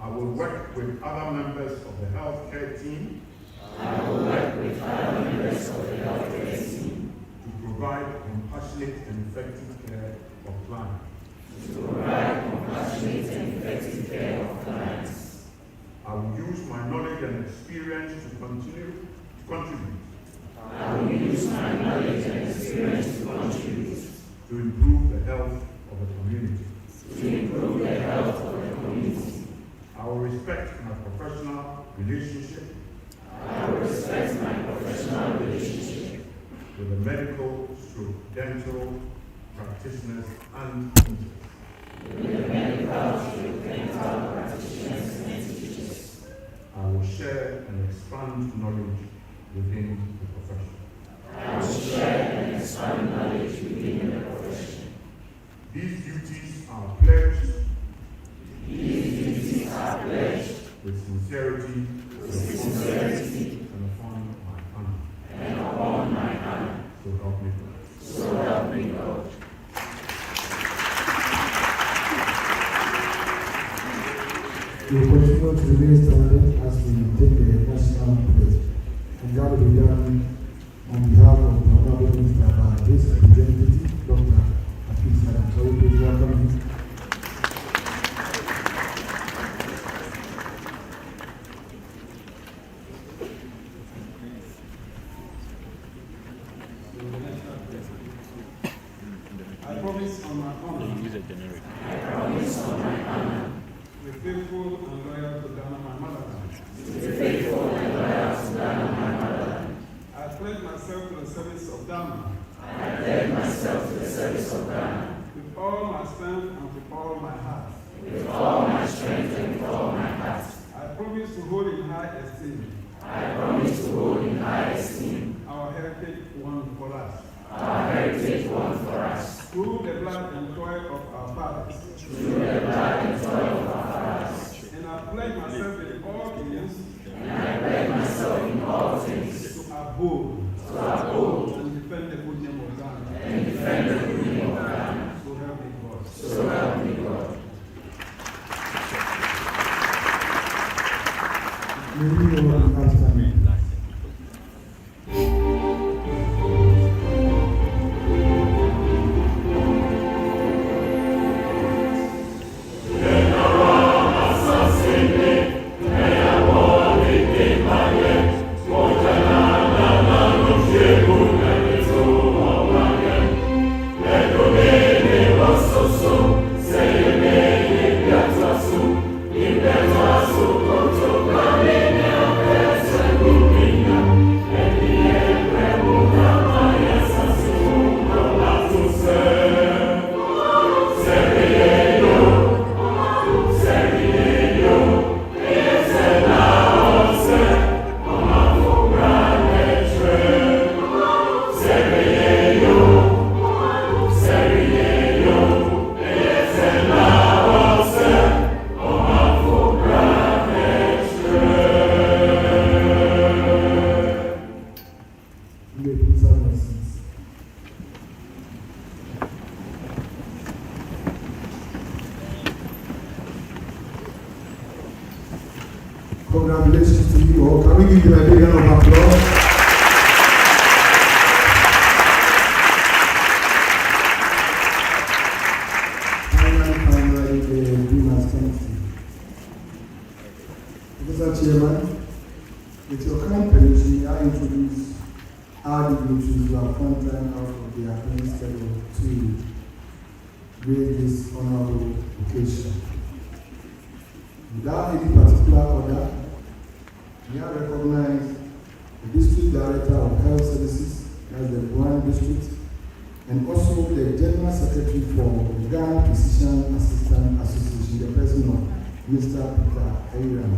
I will work with other members of the healthcare team to provide compassionate and effective care of clients. I will use my knowledge and experience to contribute to improve the health of the community. I will respect my professional relationship with the medical, dental practitioners and teachers. I will share and expand knowledge within the profession. These duties are pledged with sincerity and upon my honor. So help me God. We will continue to remain standing as we take the national pledge. And that will be done on behalf of the Honorable Minister by his representative, Dr. Akisa. So please welcome him. I promise on my honor. With faithful and loyal to Ghana, my motherland. I pledge myself to the service of Ghana. With all my strength and with all my heart. I promise to hold in high esteem. Our heritage won for us. Through the blood and toil of our fathers. And I pledge myself in all things to uphold and defend the good name of Ghana. So help me God. May we all understand. In the Congratulations to you all. Can we give them a big round of applause? Finally, the dream has come true. Professor Chairman, with your kind permission, I introduce our dignitaries who have come time out of their appointed schedule to grade this honorable occasion. Without any particular order, we have recognized the District Director of Health Services, that's the One District, and also the General Secretary for the Ghana Physician Assistant Association, the person of Mr. Peter Ayran.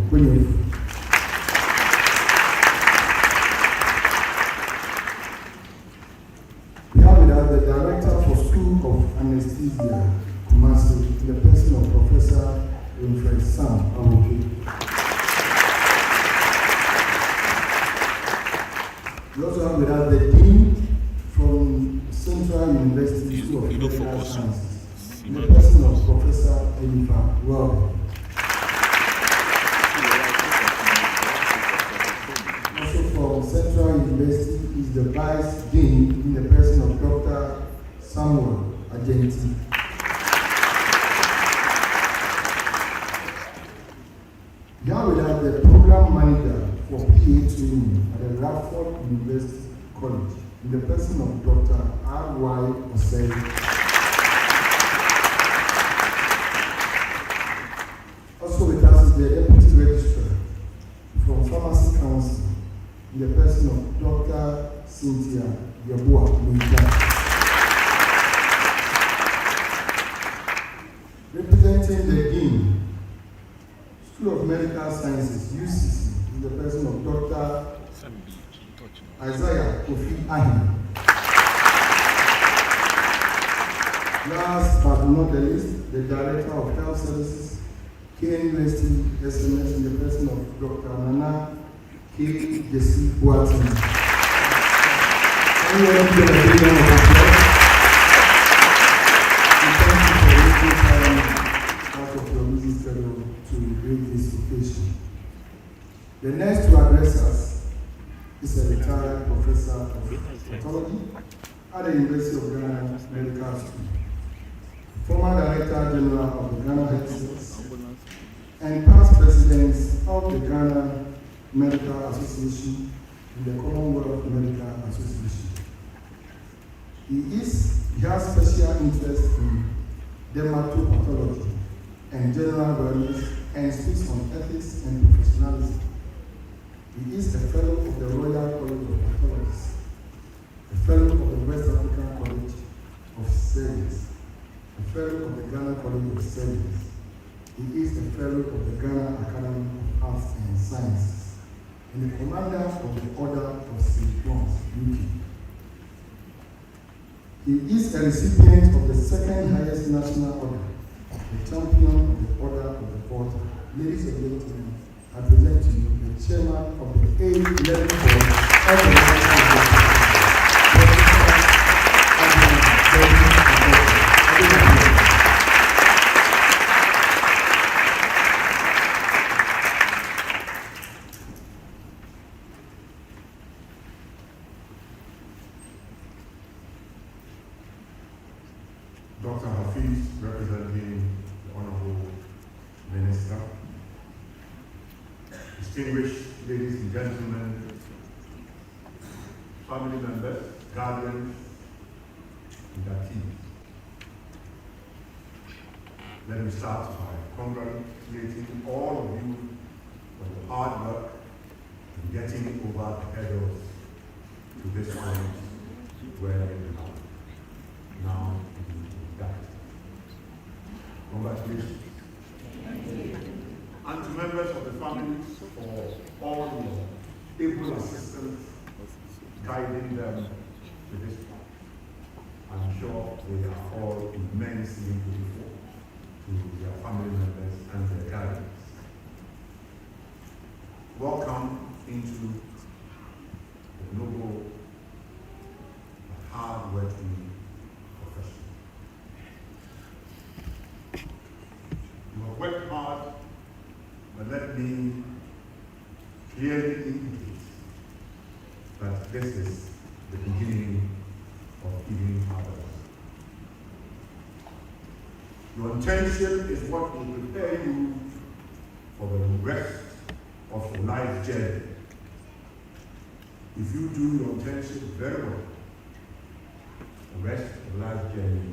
We have with us the Director for School of Anesthesia, Kumasi, the person of Professor Sam Awuke. We also have with us the Dean from Central University School of Medical Sciences, the person of Professor Wellbeing. Also from Central University is the Vice Dean in the person of Dr. Samuel Agenti. We have with us the Program Manager for PA training at the Radford University College in the person of Dr. R.Y. Osei. Also with us is the Deputy Registrar from Pharmacy Council in the person of Dr. Cynthia Yabua Mwita. Representing the Dean, School of Medical Sciences, UCC, in the person of Dr. Isaiah Kofi Ahin. Last but not the least, the Director of Health Services, KNUST SMS, in the person of Dr. Nana K. Jesse Boateng. Anyone give a big round of applause? Thank you for making time out of your busy schedule to bring this occasion. The next to address us is a retired professor of pathology at the University of Ghana Medical School, former Director General of the Ghana Health Service, and past presidents of the Ghana Medical Association and the Commonwealth Medical Association. He has special interest in dermatopathology and general wellness and speaks on ethics and professionalism. He is a fellow of the Royal College of Pathologists, a fellow of the West African College of Surgeons, a fellow of the Ghana College of Surgeons. He is a fellow of the Ghana Academy of Arts and Sciences, and the commander of the Order of St. John's, UK. He is a recipient of the second highest national order, the champion of the Order of the Fourth. Ladies and gentlemen, I present to you the chairman of the A11 Board of the Dr. Hafiz, representing the Honorable Minister, distinguished ladies and gentlemen, family members, guardians, inductees. Let me start by congratulating all of you for the hard work in getting over the hurdles to this point where we are now. Congratulations. And to members of the families for all your able assistance guiding them to this point. I'm sure they are all immensely grateful to their family members and their guardians. Welcome into the noble but hard-working profession. You have worked hard, but let me clearly indicates that this is the beginning of giving others. Your intention is what will prepare you for the rest of your life journey. If you do your intention very well, the rest of the life journey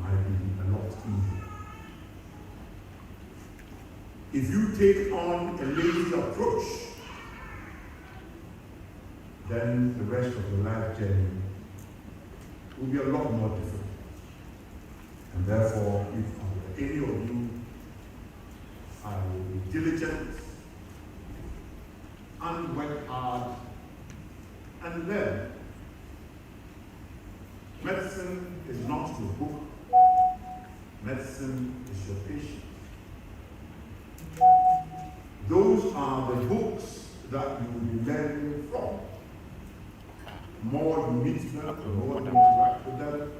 might be a lot easier. If you take on a lazy approach, then the rest of your life journey will be a lot more difficult. And therefore, if any of you are diligent and work hard and learn, medicine is not your book, medicine is your patient. Those are the books that you will be learning from. The more you meet them, the more you interact with them,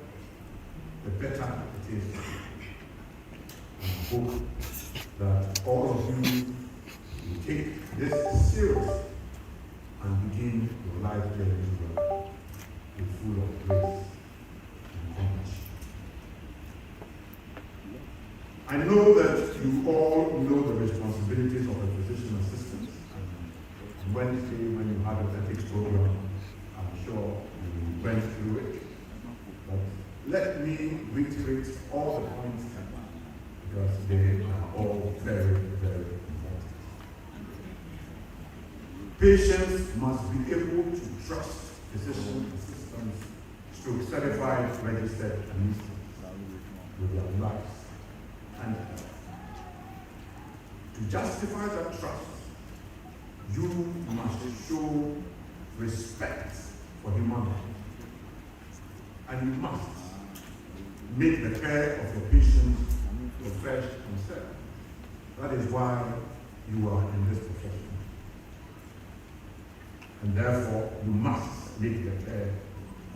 the better it is. I hope that all of you will take this serious and begin your life journey with full of grace and compassion. I know that you all know the responsibilities of a physician assistant. And Wednesday, when you had a ethics program, I'm sure you went through it. But let me reiterate all the points because they are all very, very important. Patients must be able to trust physician assistants through certified registered anesthetists with their lives. And to justify that trust, you must show respect for human life. And you must make the care of your patients your first concern. That is why you are in this profession. And therefore, you must make the care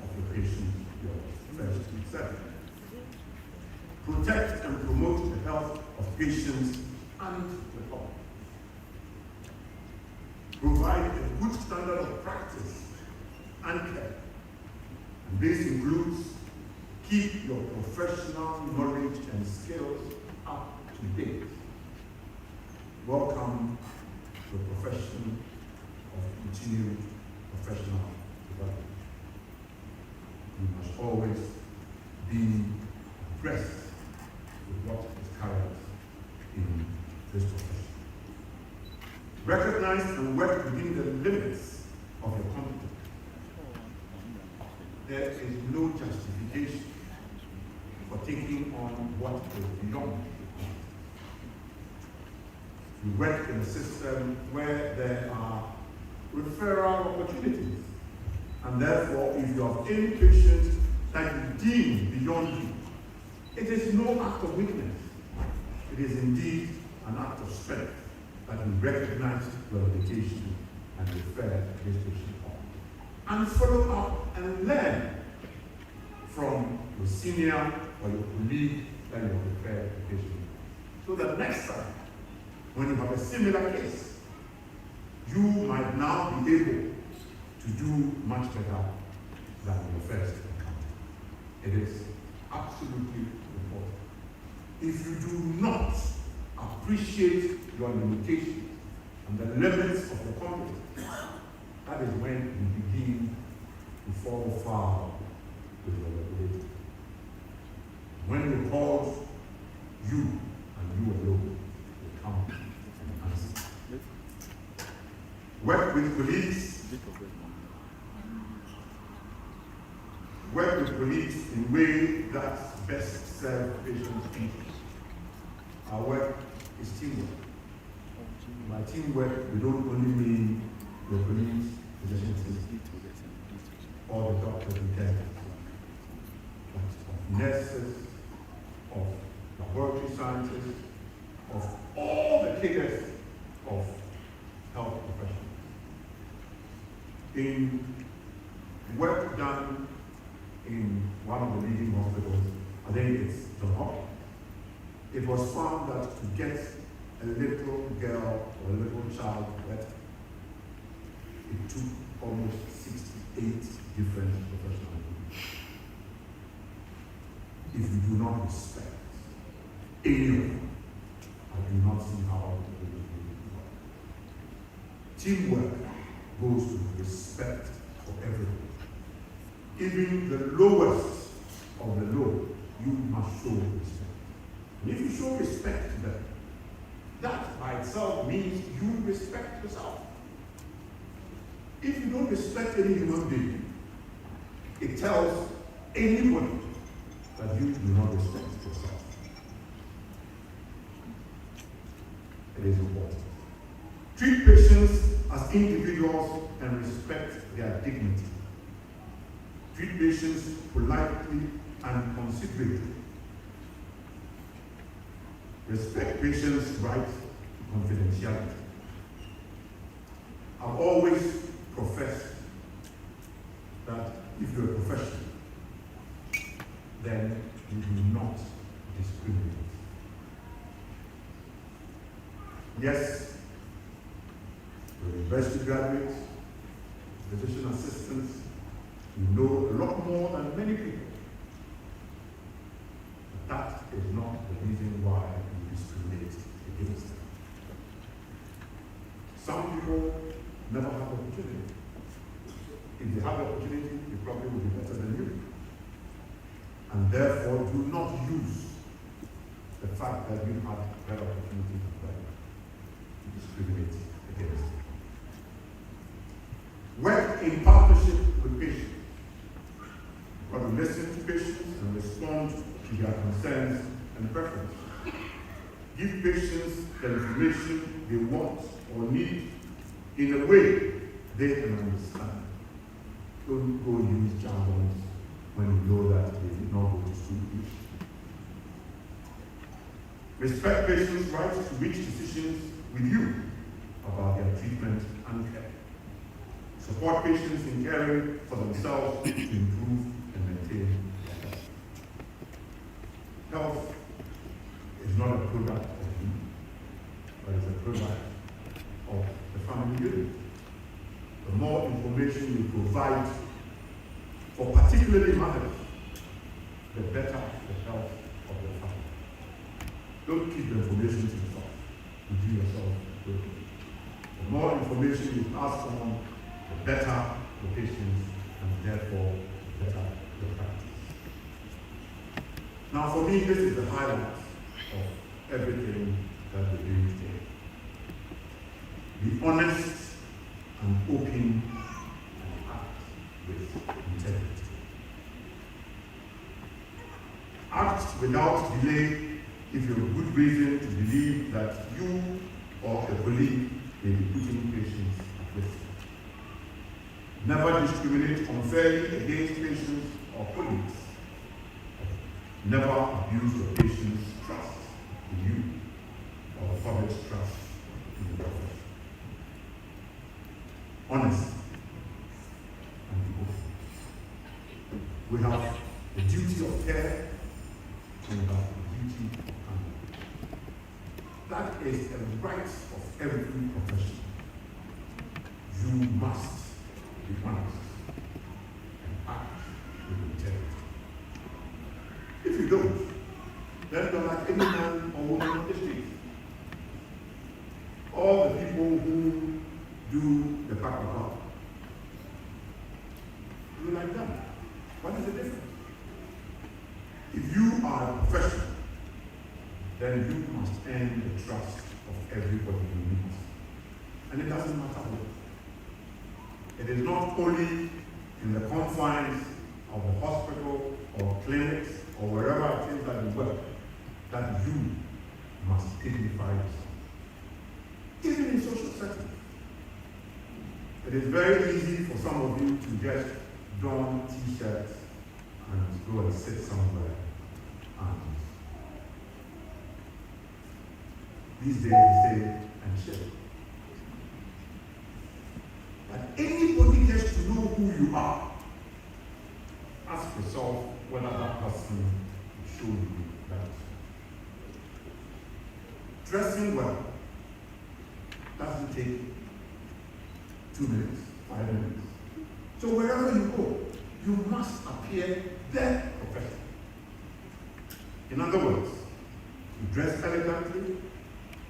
of your patients your first concern. Protect and promote the health of patients and the public. Provide a good standard of practice and care. And this includes keep your professional knowledge and skills up to date. Welcome to the profession of continued professional development. You must always be abreast with what is current in this profession. Recognize and work within the limits of your competence. There is no justification for taking on what is beyond your competence. You work in a system where there are referral opportunities, and therefore, if you have any patients that you deem beyond you, it is no act of weakness. It is indeed an act of strength that you recognize your limitation and refer this patient on. And follow up and learn from your senior or your colleague that you have referred the patient. So that next time, when you have a similar case, you might now be able to do much better than your first encounter. It is absolutely important. If you do not appreciate your limitations and the limits of your competence, that is when you begin to fall foul with your regulator. When you call, you and you alone will come and answer. Work with police. Work with police in ways that best serve patients' interests. Our work is teamwork. By teamwork, we don't only mean the police, physicians, or the doctors and dentists, but of nurses, of laboratory scientists, of all the cadres of health professionals. In work done in one of the leading hospitals, I think it's John Hopkins, it was found that to get a little girl or a little child better. It took almost 68 different professional groups. If you do not respect any of them, I do not see how it will work. Teamwork goes with respect for everyone. Even the lowest of the low, you must show respect. And if you show respect to them, that by itself means you respect yourself. If you don't respect any human being, it tells anybody that you do not respect yourself. It is important. Treat patients as individuals and respect their dignity. Treat patients politely and considerately. Respect patients' right to confidentiality. I've always professed that if you're a professional, then you do not discriminate. Yes, you're university graduates, physician assistants, you know a lot more than many people. But that is not the reason why you discriminate against them. Some people never have the opportunity. If they have the opportunity, they probably will be better than you. And therefore, do not use the fact that you have better opportunity than them to discriminate against them. Work in partnership with patients. You've got to listen to patients and respond to their concerns and preferences. Give patients the information they want or need in a way they can understand. Don't go use jargons when you know that they did not go to school. Respect patients' rights to reach decisions with you about their treatment and care. Support patients in caring for themselves to improve and maintain their health. Health is not a product of you, but it's a product of the family unit. The more information you provide for particularly mothers, the better the health of the family. Don't keep the information to yourself. You do yourself good. The more information you pass on, the better the patients, and therefore the better the practice. Now for me, this is the highlight of everything that we're doing today. Be honest and open and act with integrity. Act without delay if you have good reason to believe that you or a colleague may be putting patients at risk. Never discriminate unfairly against patients or colleagues. Never abuse your patient's trust in you or the public's trust in the profession. Honest and be open. We have the duty of care and we have the duty of conduct. That is a right of every profession. You must be honest and act with integrity. If you don't, then you're like any man or woman on the street. All the people who do the back of God, you're like them. What is the difference? If you are a professional, then you must earn the trust of everybody you meet. And it doesn't matter what. It is not only in the confines of the hospital or clinics or wherever it is that you work that you must dignify yourself. Even in social settings. It is very easy for some of you to just don t-shirts and go and sit somewhere. And these days we say, and shit. But anybody gets to know who you are. Ask yourself whether that person will show you that. Dressing well doesn't take 2 minutes, 5 minutes. So wherever you go, you must appear the professional. In other words, you dress elegantly.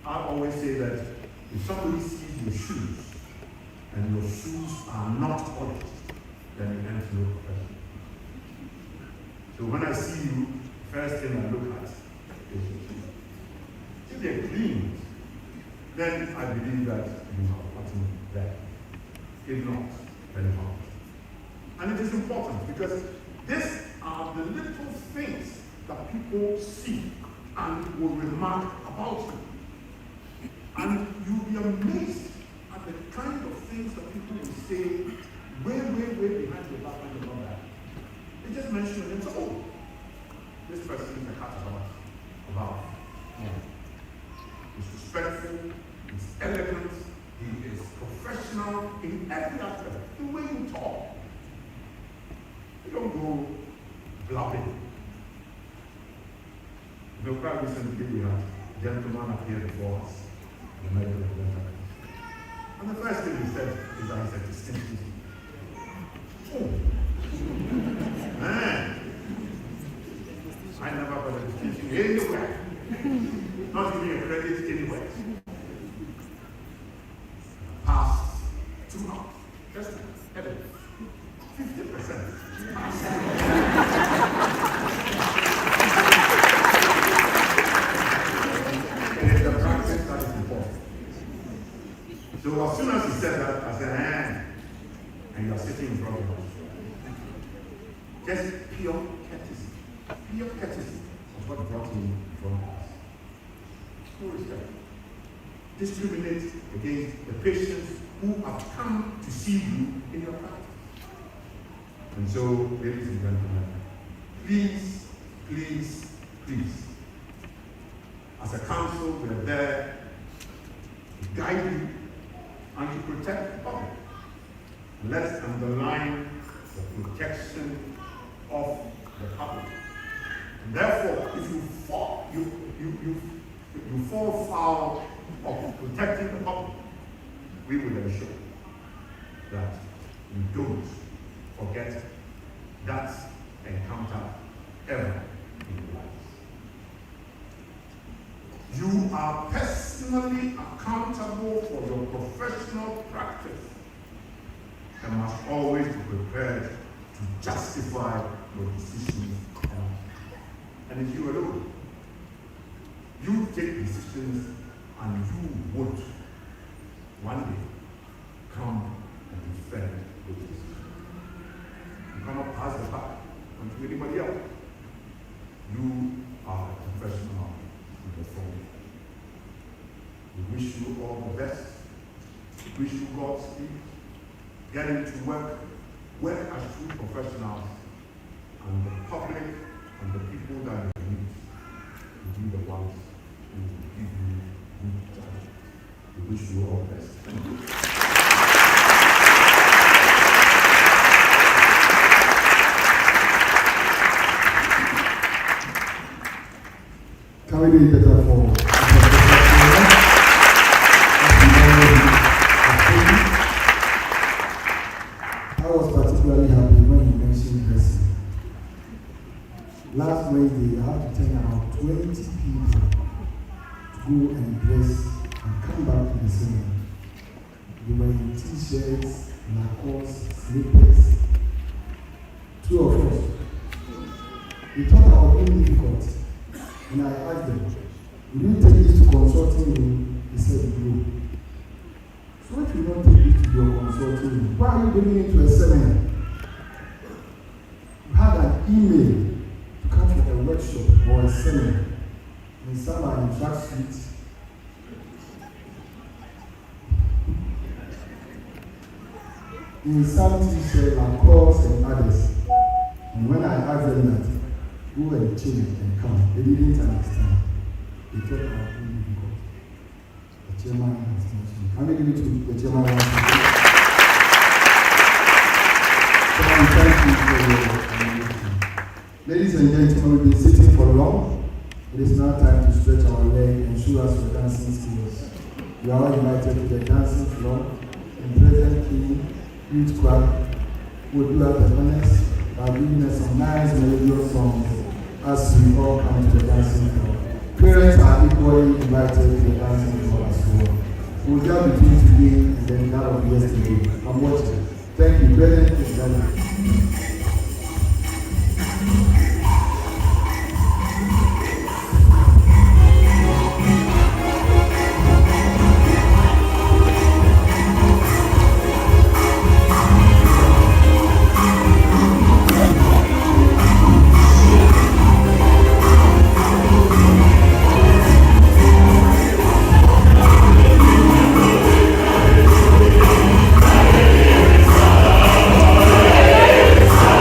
I always say that if somebody sees your shoes and your shoes are not polished, then you enter no profession. So when I see you, first thing I look at is your shoes. If they're clean, then I believe that you have gotten there. If not, then not. And it is important because these are the little things that people see and will remark about you. And you'll be amazed at the kind of things that people will say way behind your back when you're not there. They just mention your name and say, oh, this person is a cat about. Yeah. He's respectful, he's elegant, he is professional in every aspect. The way you talk. You don't go blabbing. You know, quite recently we had a gentleman appear before us. And the first thing he said is that he's a distinction. Oh, man. I never got a distinction anywhere. Not even a credit anywhere. Past 2 hours. Just evidence. 50%. So as soon as he said that, I said, and you are sitting in front of us. Just pure courtesy. Pure courtesy of what brought him in front of us. No respect. Discriminate against the patients who have come to see you in your practice. And so, ladies and gentlemen, please, as a council, we are there to guide you and to protect the public. Let's underline the protection of the public. And therefore, if you fall, you fall foul of protecting the public, we will ensure that you don't forget that encounter ever in your life. You are personally accountable for your professional practice and must always be prepared to justify your decisions. And if you alone, you take decisions and you would one day come and defend those decisions. You cannot pass the buck onto anybody else. You are a professional in the form. We wish you all the best. We wish you Godspeed. Get into work as true professionals, and the public and the people that you meet will be the ones who will give you good judgment. We wish you all the best. Thank you. Can we do it better for I was particularly happy when he mentioned dressing. Last Wednesday, I had to turn out 20 people to go and dress and come back to the cinema. They were in t-shirts, Lacoste, slippers. 2 of us. They thought I was being difficult. And I asked them, will you take this to consulting room? He said, no. So if you don't take this to your consulting room, why are you bringing it to a seminar? You had an email to come for a workshop or a seminar. And some are in tracksuits. In some t-shirts, Lacoste and others. And when I asked them that, go and change and come, they didn't understand. They thought I was being difficult. The chairman has mentioned. Can we give it to the chairman? Thank you for your invitation. Ladies and gentlemen, we've been sitting for long. It is now time to stretch our leg and show us your dancing skills. You are all invited to the dancing floor. And presently, Youth Choir will do us the honors by giving us some nice melodious songs as we all come to the dancing floor. Parents are equally invited to the dancing floor as well. We'll just between today and then that of yesterday. I'm watching. Thank you, President. Yes.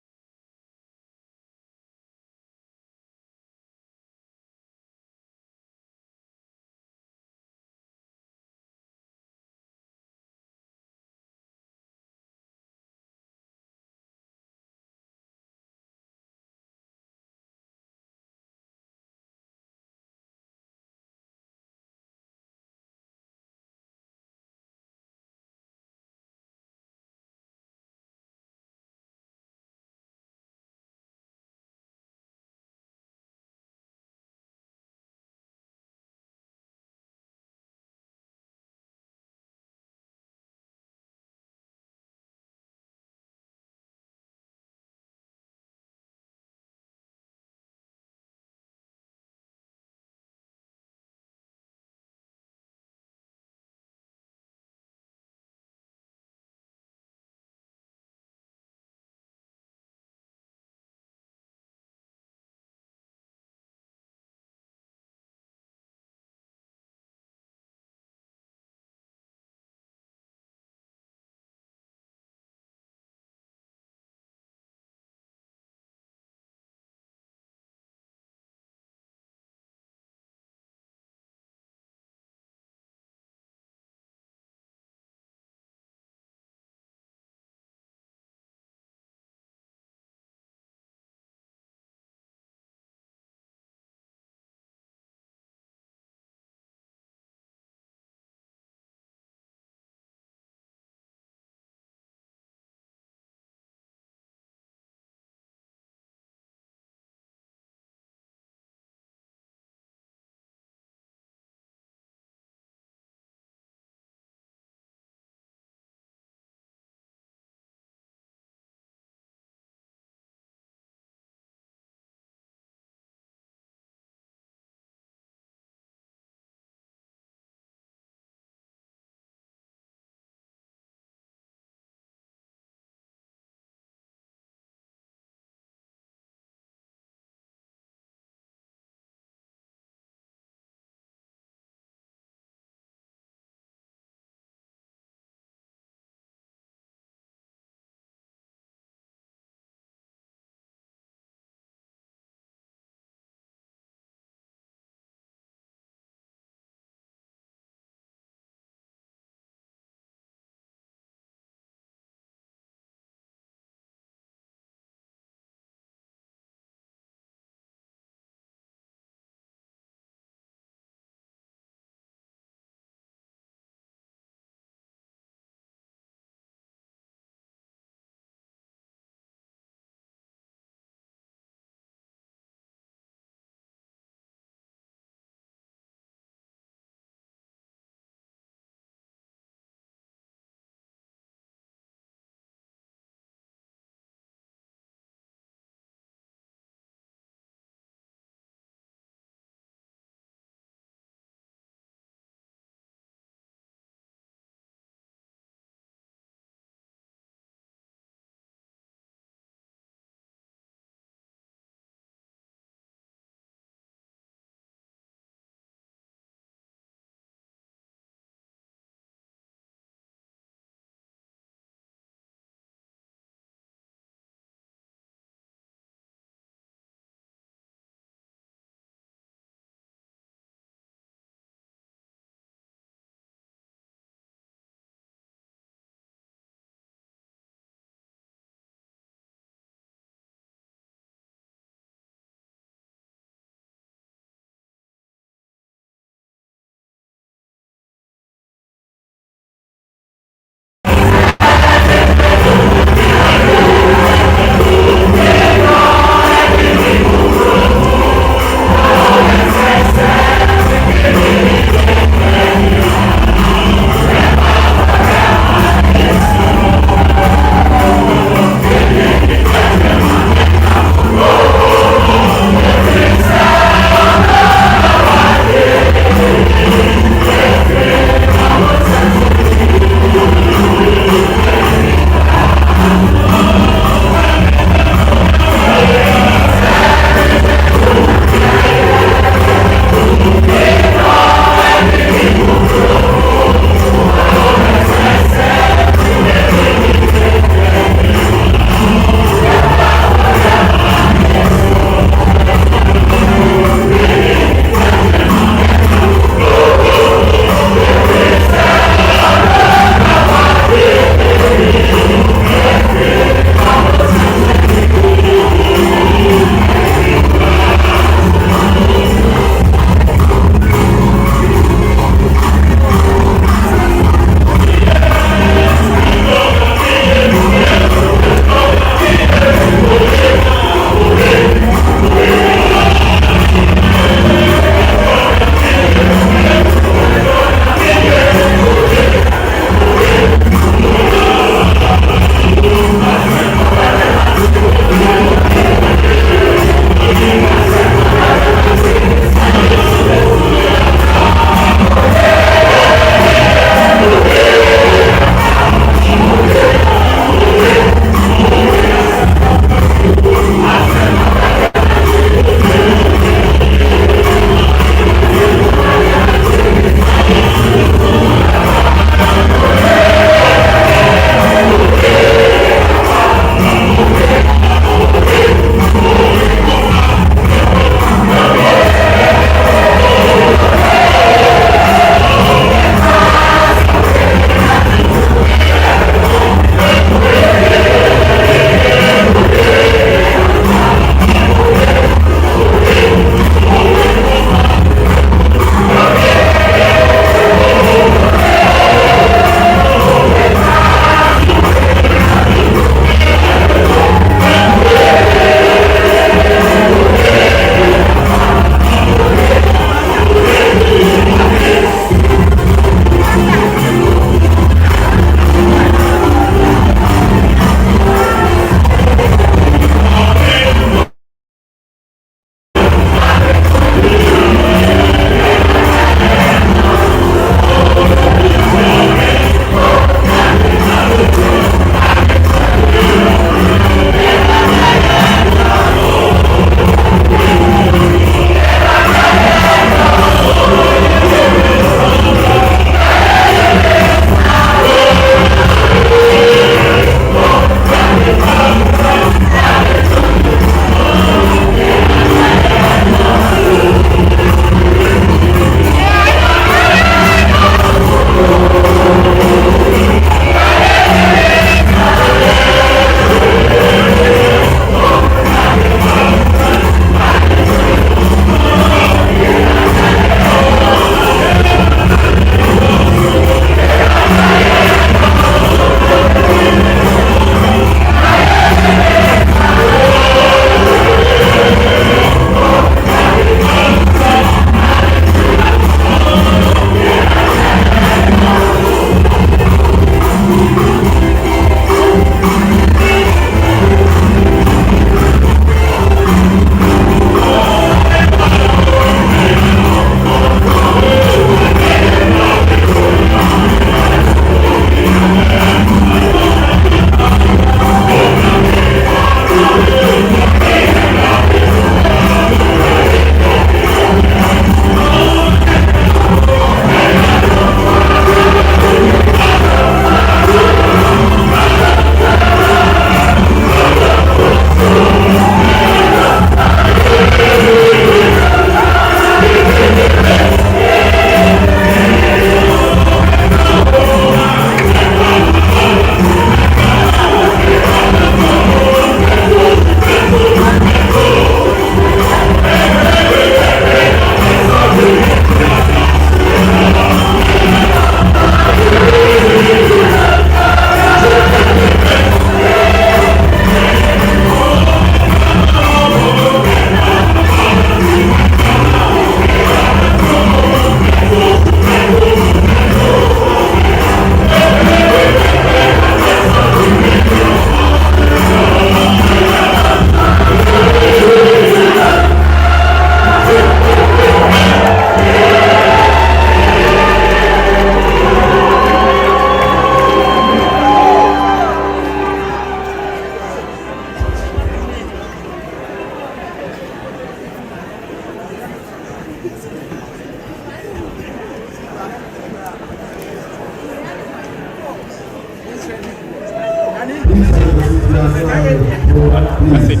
Please.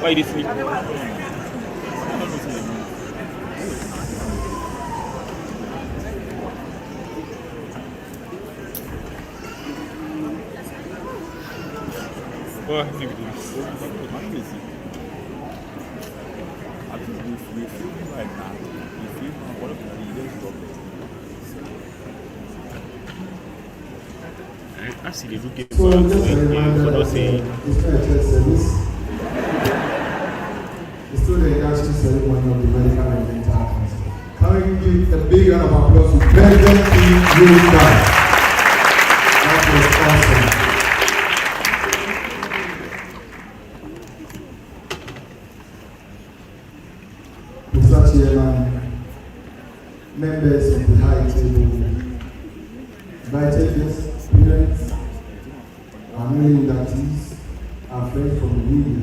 Why did you? Well, I think it is. I see the looking So for just a reminder that it's not a church service. It's still the induction ceremony of the medical and dental council. Can we give a big round of applause to President UHAS? That was awesome. Mr. Chairman, members of the high table, invited guests, parents, our new inductees, our friends from the media.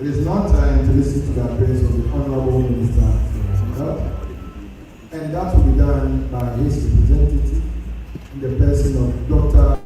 It is now time to listen to the address of the Honorable Minister of Health, and that will be done by his representative in the person of Dr.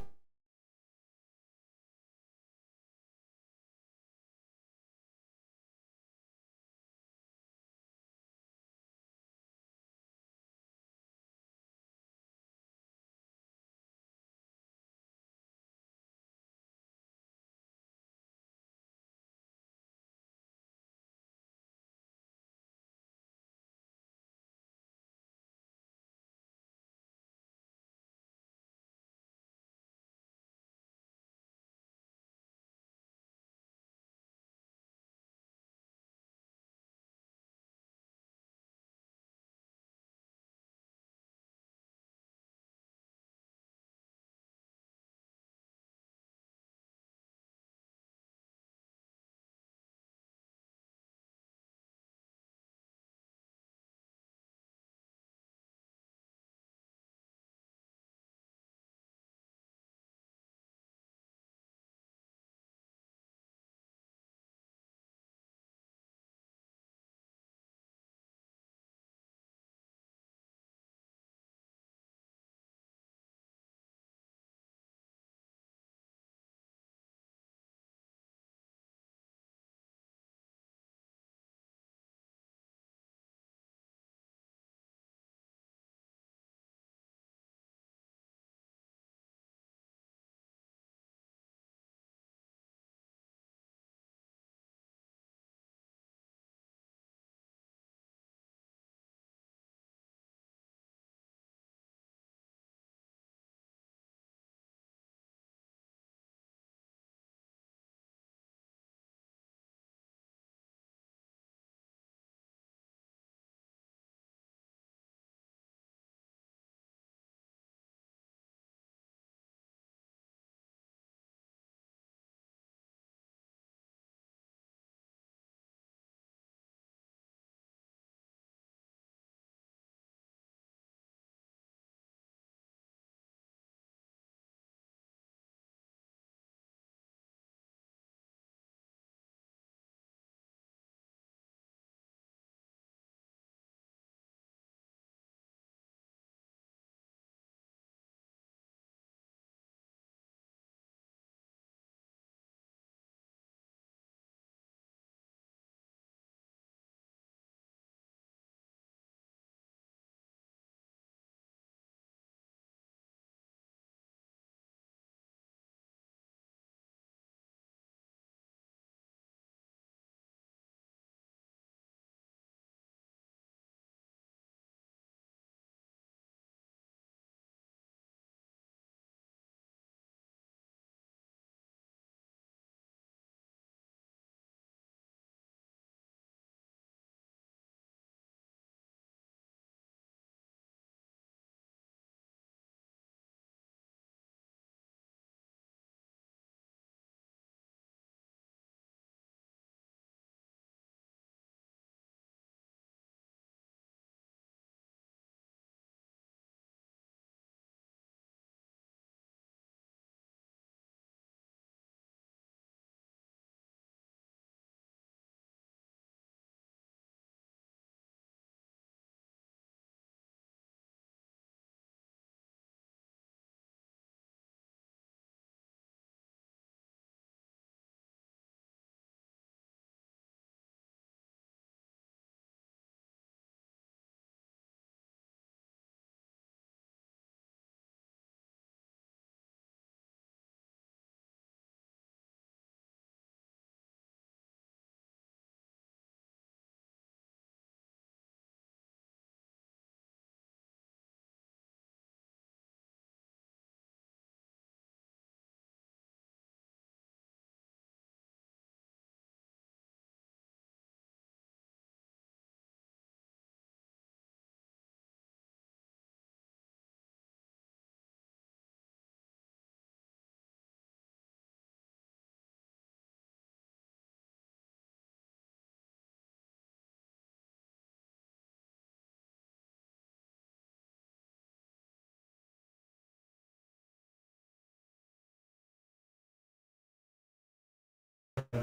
The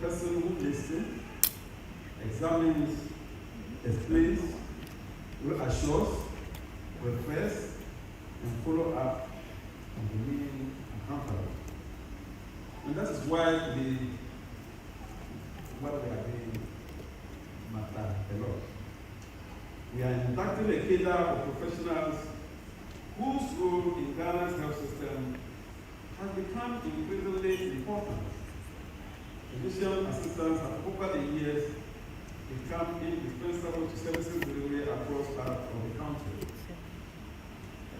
person who listens, examines, explains, reassures, refers, and follow up on the meaning and comfort. And that is why what we are doing matters a lot. We are inducting a cadre of professionals whose role in Ghana's health system has become increasingly important. Physician assistants have over the years become indispensable to services delivery across parts of the country.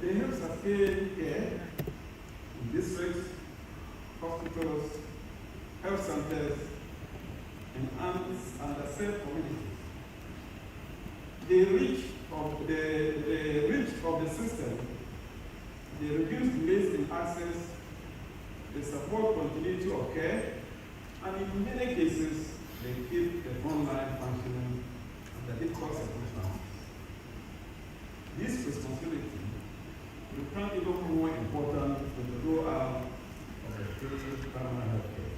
They help sustain care in districts, hospitals, health centers, and underserved communities. The reach of the system, they reduce delays in access, they support continuity of care, and in many cases, they keep the front line functioning under difficult circumstances. This responsibility will become even more important with the rollout of the free primary health care.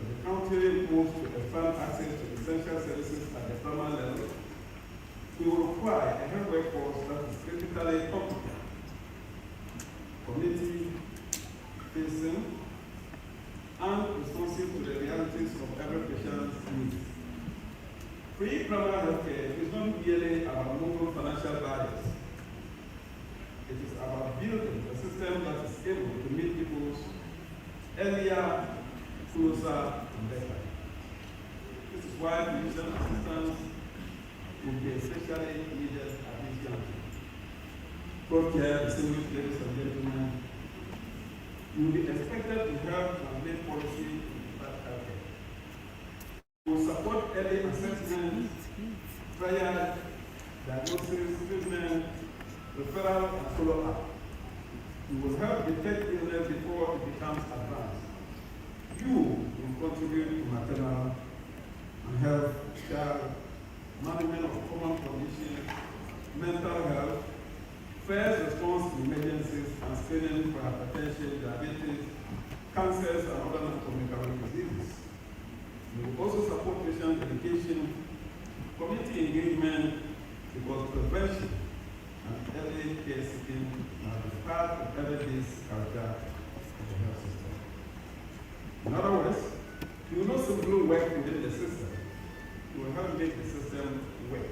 As the country moves to expand access to essential services at the primary level, we will require a health workforce that is critically competent, community-facing, and responsive to the realities of every patient's needs. Free primary health care is not merely about removing financial barriers. It is about building a system that is able to meet people's earlier, closer, and better. This is why physician assistants will be especially needed at this juncture. Pro-care, distinguished ladies and gentlemen, you will be expected to help translate policy into practical care. We will support early assessment, trial, diagnosis, treatment, referral, and follow-up. We will help detect illness before it becomes advanced. You will contribute to maternal and health, child, management of common conditions, mental health, first response to emergencies, and screening for hypertension, diabetes, cancers, and other non-communicable diseases. We will also support patient education, community engagement, because prevention and early care seeking are part of everyday's culture of the health system. In other words, you will not simply work within the system, you will help make the system work.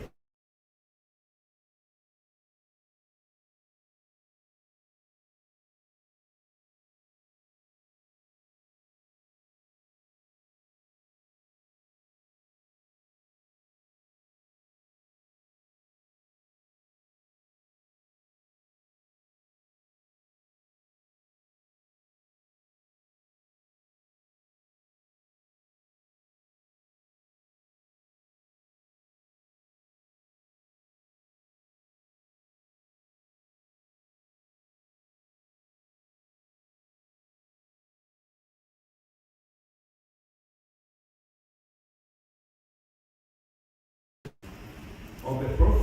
Of the prof,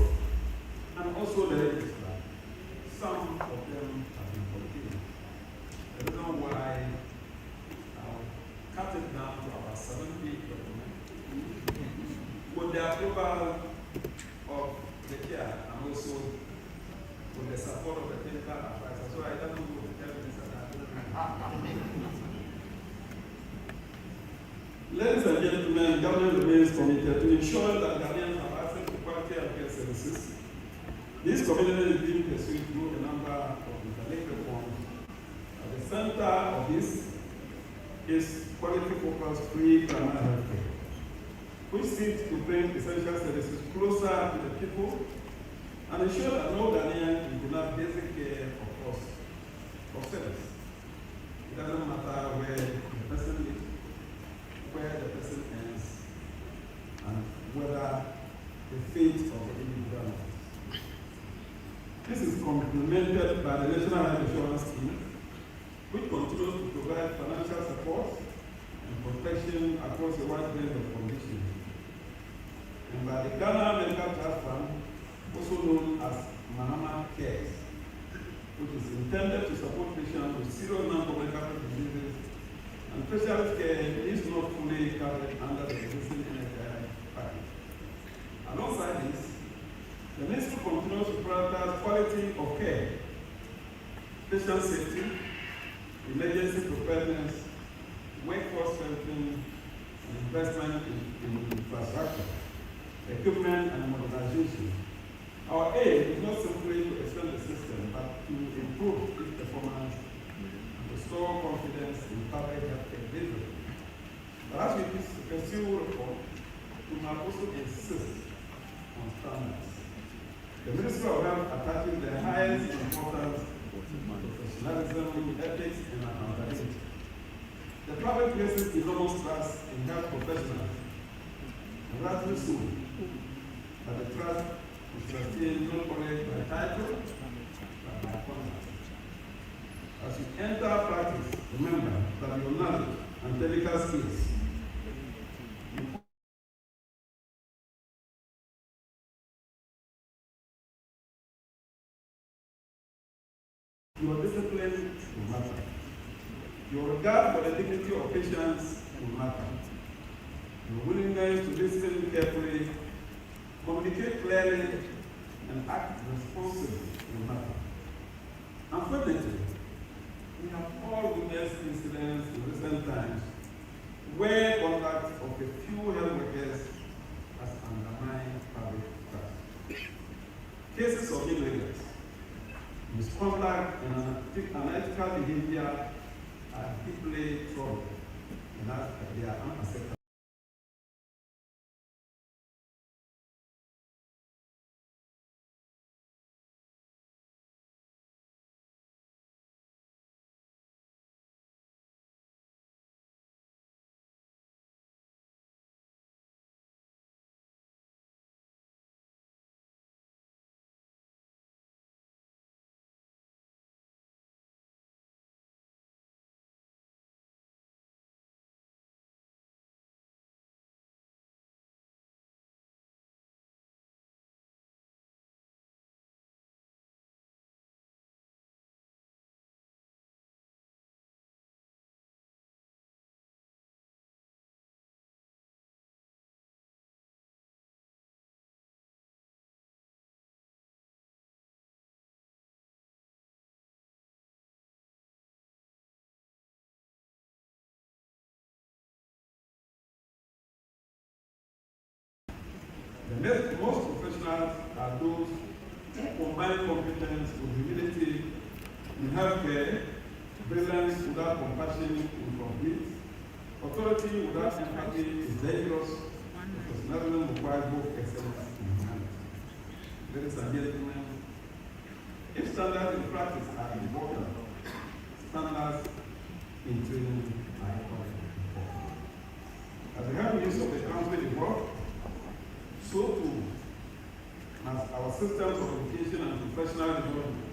and also the registrar. Some of them have been completed. The reason why I'll cut it down to about 70 documents with the approval of the chair and also with the support of the clinical advisor. So I don't know what the evidence of that. Ladies and gentlemen, government remains committed to ensure that Ghanaians have access to quality healthcare services. This commitment is being pursued through a number of interlinked reforms. At the center of this is quality-focused free primary healthcare, which seeks to bring essential services closer to the people and ensure that no Ghanaian is denied basic care of service. It doesn't matter where the person lives, where the person ends, and whether the fate of the individual. This is complemented by the National Health Insurance Scheme, which continues to provide financial support and protection across a wide range of conditions. And by the Ghana Medical Trust Fund, also known as Mahama Cares, which is intended to support patients with serious non-communicable diseases and specialist care is not fully covered under the existing NHI package. Alongside this, the ministry continues to prioritize quality of care, patient safety, emergency preparedness, workforce strengthening, and investment in infrastructure, equipment, and modernization. Our aim is not simply to extend the system, but to improve its performance and restore confidence in public healthcare delivery. But as we pursue reform, we must also insist on standards. The Ministry of Health attaches the highest importance to professionalism, ethics, and accountability. The public places enormous trust in health professionals, and rightly so, but the trust is sustained not only by title, but by conduct. As you enter practice, remember that your knowledge and technical skills your discipline will matter. Your regard for the dignity of patients will matter. Your willingness to listen carefully, communicate clearly, and act responsibly will matter. Unfortunately, we have all witnessed incidents in recent times where conduct of a few health workers has undermined public trust. Cases of negligence, misconduct, and unethical behavior are deeply troubling, and that they are unacceptable. The most professionals are those who combine competence with humility in healthcare, brilliance without compassion is complete, authority without empathy is dangerous, professionalism requires both excellence and humanity. Ladies and gentlemen, if standards in practice are important, standards in training are equally important. As the health use of the council evolved, so too as our systems of education and professional development.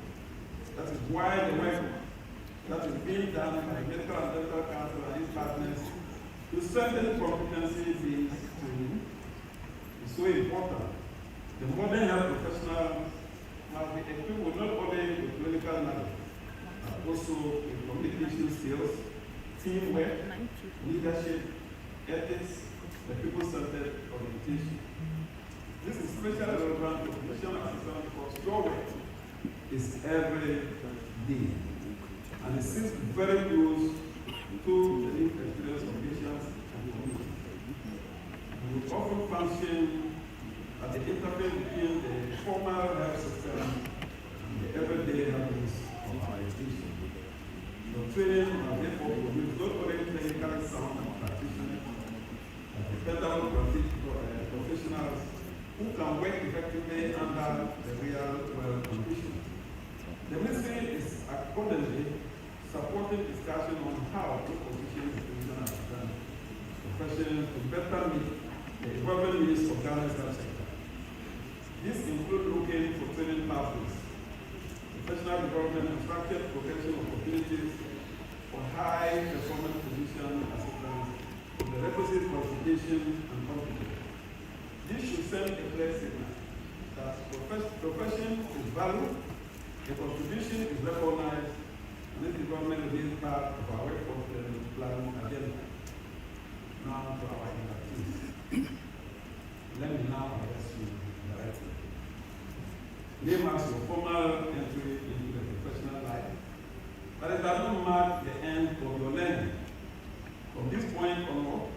That is why the work that is being done by the Medical and Dental Council and its partners to strengthen competency-based training is so important. The modern health professional must be equipped with not only with clinical knowledge, but also with communication skills, teamwork, leadership, ethics, the people-centered orientation. This is especially relevant to professional assistants because your work is every day, and it seems very close to the lived experience of patients and community. We often function at the interface between the formal health system and the everyday health needs of our education. Your training must therefore produce not only clinically sound practitioners, but dependable professionals who can work effectively under the real world conditions. The ministry is accordingly supporting discussion on how to position institutional assistance professions to better meet the evolving needs of Ghana's health sector. This includes looking for training pathways, professional development and structured progression opportunities for high performance physician assistants with the requisite qualification and competence. This should send a clear signal that profession is valued, the contribution is recognized, And this development is part of our workforce planning agenda. Now to our inductees. Let me now address you directly. They marks your formal entry into the professional life, but it does not mark the end of your learning. From this point onward,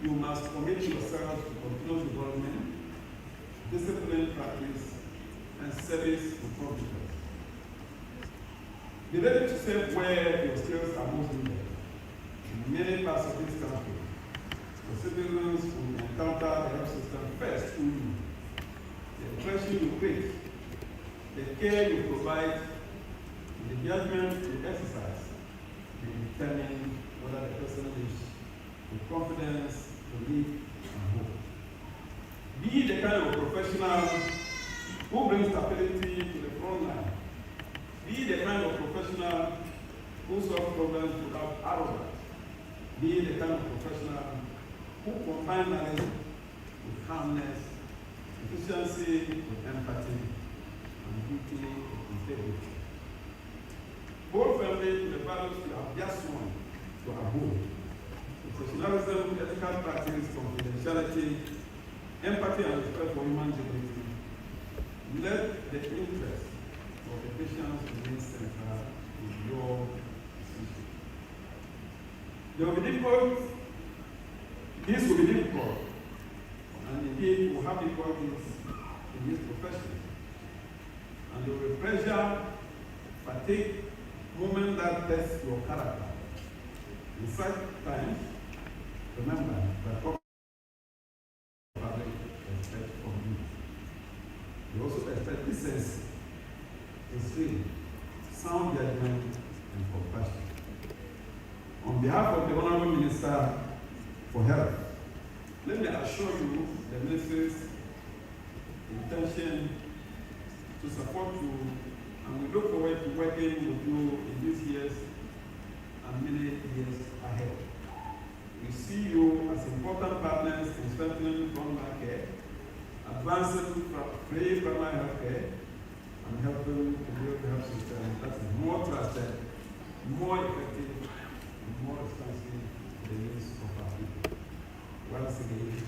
you must commit yourself to continuous development, disciplined practice, and service to competence. Be ready to serve where your skills are most needed. In many parts of this country, the citizens will encounter the health system first through you. The impression you create, the care you provide, and the judgment you exercise will determine whether the person lives with confidence, belief, and hope. Be the kind of professional who brings stability to the front line. Be the kind of professional who solves problems without arrogance. Be the kind of professional who combines knowledge with calmness, efficiency with empathy, and beauty with integrity. Hold firmly to the values you have just sworn to uphold: professionalism, ethical practice, confidentiality, empathy, and respect for human dignity. Let the interest of the patients remain central in your decision. There will be difficult. This will be difficult, and indeed will have difficulties in this profession. And there will be pressure, fatigue, moments that test your character. In such times, remember that public expect from you. You also expect decency, restraint, sound judgment, and compassion. On behalf of the Honorable Minister for Health, let me assure you the Ministry's intention to support you, and we look forward to working with you in these years and many years ahead. We see you as important partners in strengthening frontline care, advancing free primary health care, and helping to build a health system that is more trusted, more effective, and more responsive to the needs of our people. Once again,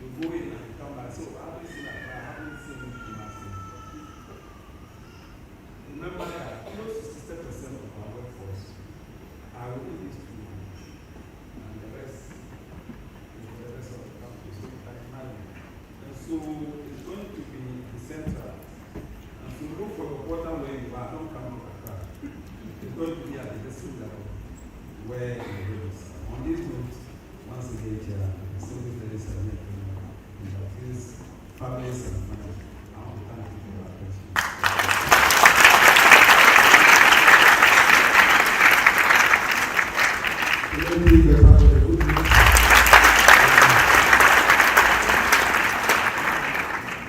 You go in and come back. So I haven't seen that. I haven't seen nursing. Remember that close to 60% of our workforce are within these 2 months, and the rest is the rest of the country. So you can imagine. And so it's going to be decentralized. And so look for your quarter where you are. Don't come to Accra. It's going to be at the district level where you live. On this note, once again, Chair, Civil Service families and friends, I want to thank you for your attention.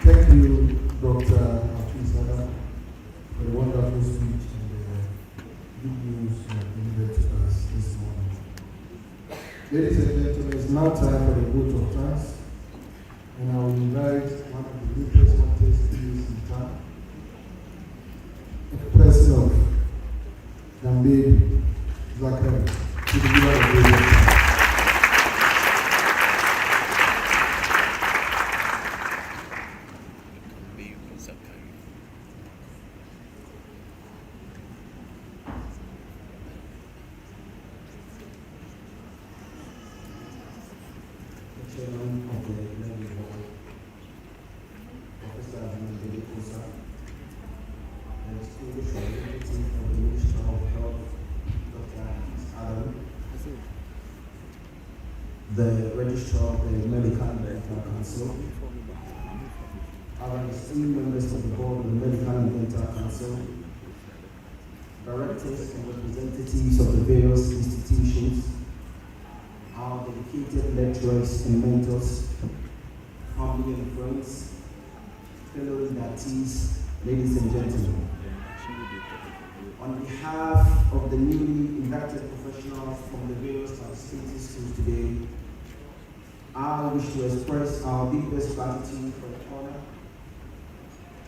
Thank you, Dr. Akizada, for the wonderful speech and the good news you have delivered to us this morning. Ladies and gentlemen, it's now time for the vote of thanks, and I will invite one of the leaders of this in town, the person of Gambe Zachary, to the leader of the vote. Chairman of the Wellbeing Board, Professor Anokye Teaching and distinguished representative of the Ministry of Health, Dr. Adam, the Registrar of the Medical and Dental Council, our esteemed members of the Board of the Medical and Dental Council, directors and representatives of the various institutions, our dedicated lecturers and mentors, family and friends, fellow inductees, ladies and gentlemen. On behalf of the newly inducted professionals from the various participating schools today, I wish to express our deepest gratitude for the honor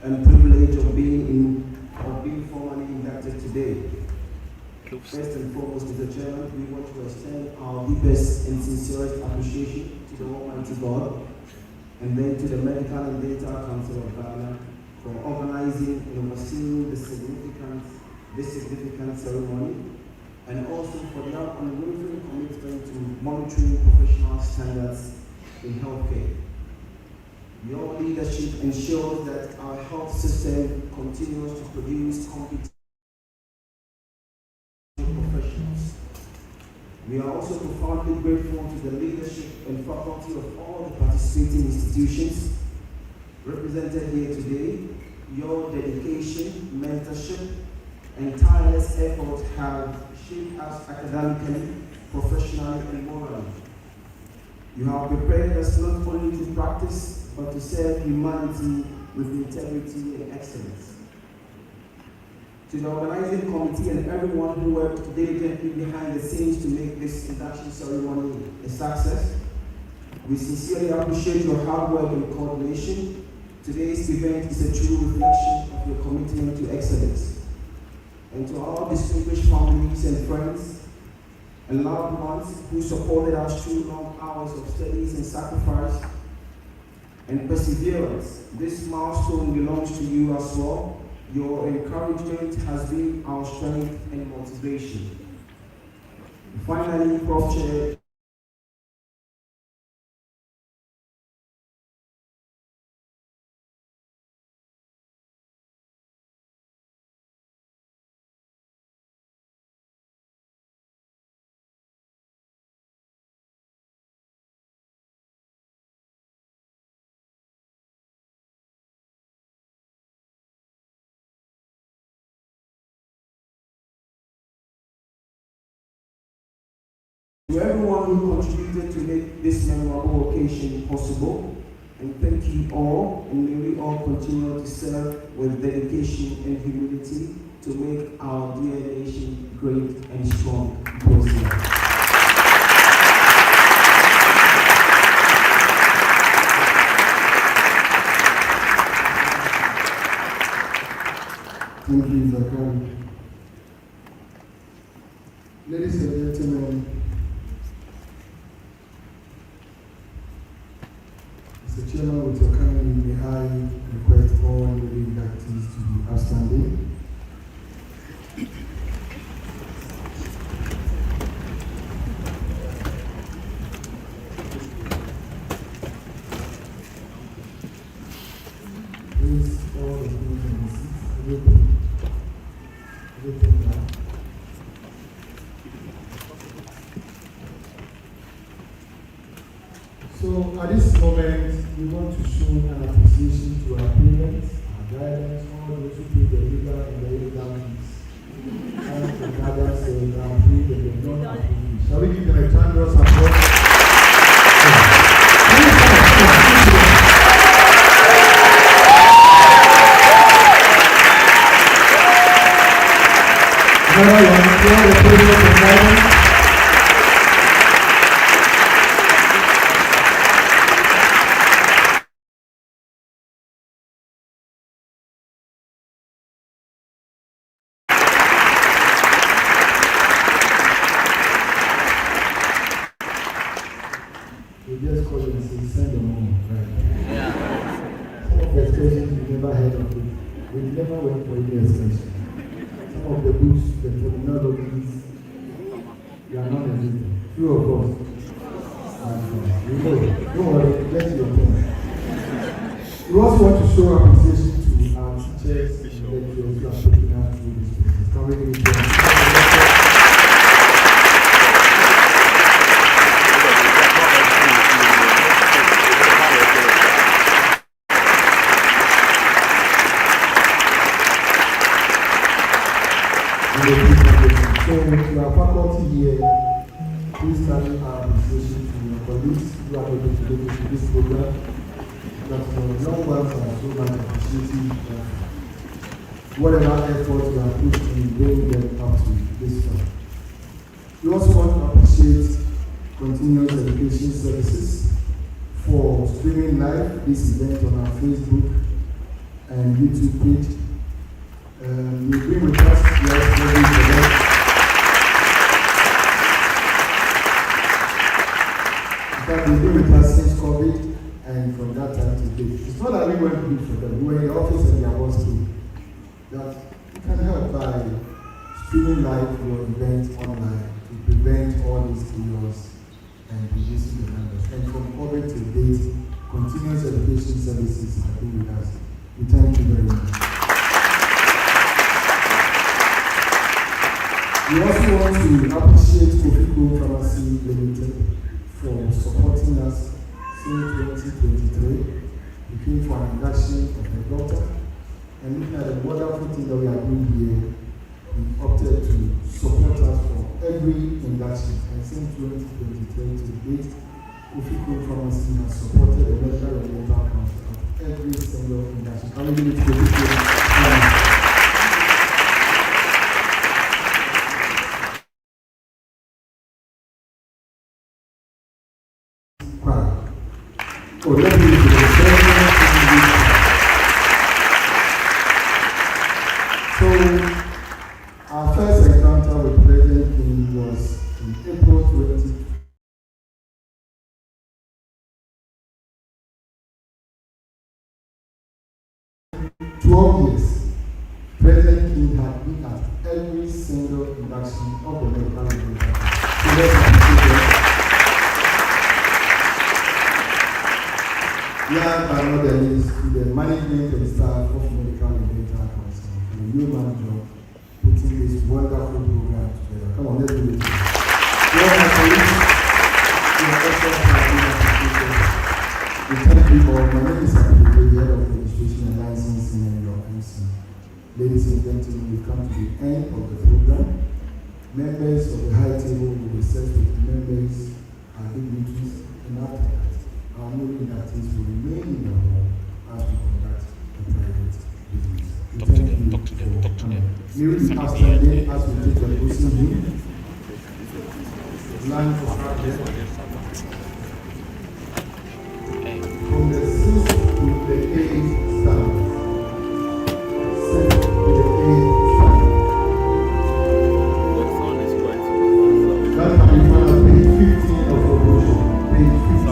and privilege of being formally inducted today. First and foremost, Mr. Chairman, we want to extend our deepest and sincerest appreciation to the Almighty God, and then to the Medical and Dental Council of Ghana for organizing and overseeing this significant ceremony, and also for their unwavering commitment to monitoring professional standards in healthcare. Your leadership ensures that our health system continues to produce competent professionals. We are also profoundly grateful to the leadership and faculty of all the participating institutions represented here today. Your dedication, mentorship, and tireless effort have shaped us academically, professionally, and morally. You have prepared us not only to practice, but to serve humanity with integrity and excellence. To the organizing committee and everyone who worked diligently behind the scenes to make this induction ceremony a success, we sincerely appreciate your hard work and coordination. Today's event is a true reflection of your commitment to excellence. And to our distinguished families and friends and loved ones who supported us through long hours of studies and sacrifice and perseverance, this milestone belongs to you as well. Your encouragement has been our strength and motivation. Finally, Prof. Chair, to everyone who contributed to make this memorable occasion possible, and thank you all, and may we all continue to serve with dedication and humility to make our dear nation great and strong. Thank you, Zachary. Ladies and gentlemen, Chairman, with your kindly, may I request all newly inductees to be outstanding. Please, all the things in the seats, everything down. So at this moment, we want to show an appreciation to our parents, our guidance, all those who pay the legal and the illegal fees, and the guidance and our free and the non-free. Shall we give them a thunderous applause? Another one, all the parents and guidance. We just call them and say, send them home, right? Yeah. Some of the expressions we never heard of it. We never went for any expression. Some of the books, the terminologies, they are not existing. Few of us. We know. Don't worry, get your point. We also want to show appreciation to our teachers and lecturers who are taking us through this process. Can we give them? So, to our faculty here, please stand our appreciation to your colleagues who are able to look into this program. That your young ones are so much appreciating whatever effort you have put in bringing them up to this point. We also want to appreciate continuous education services for streaming live this event on our Facebook and YouTube page. We bring with us they've been with us since COVID, and from that time to date. It's not that we went to do for them. We were in the office and they are boss too. That you can help by streaming live your event online to prevent all these chaos and reducing the numbers. And from COVID to date, continuous education services have been with us. We thank you very much. We also want to appreciate Komfo Pharmacy Limited for supporting us since 2023. We came for an induction of my daughter, and looking at the wonderful thing that we are doing here, we opted to support us for every induction. And since 2023 to date, Komfo Pharmacy has supported the medical and dental council of every single induction. Can we give it to the let me do So, our first encounter with President King was in April 2020. President King had been at every single induction of the medical university. So let's appreciate last but not the least, to the management and staff of Medical and Dental Council for the human job putting this wonderful program together. Come on, let's do it. We thank you all. My name is Abdul, head of registration and licensing and your MC. Ladies and gentlemen, we've come to the end of the program. Members of the high table will be set with members and dignitaries and after that. Our new inductees will remain in the hall as we conduct the private business. We thank you for coming. May we be outstanding as we take the proceeding. Line for project. From the 6th to the 8th stand. 6th to the 8th stand. That can be found at page 15 of the brochure. Page 15.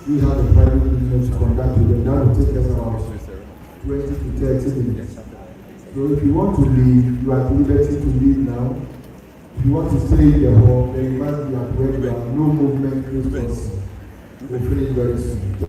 We have a private business to conduct with them. That will take us about 20 to 30 minutes. So if you want to leave, you are at liberty to leave now. If you want to stay in the hall, then you must be at work. There are no movement resources. We'll finish very soon.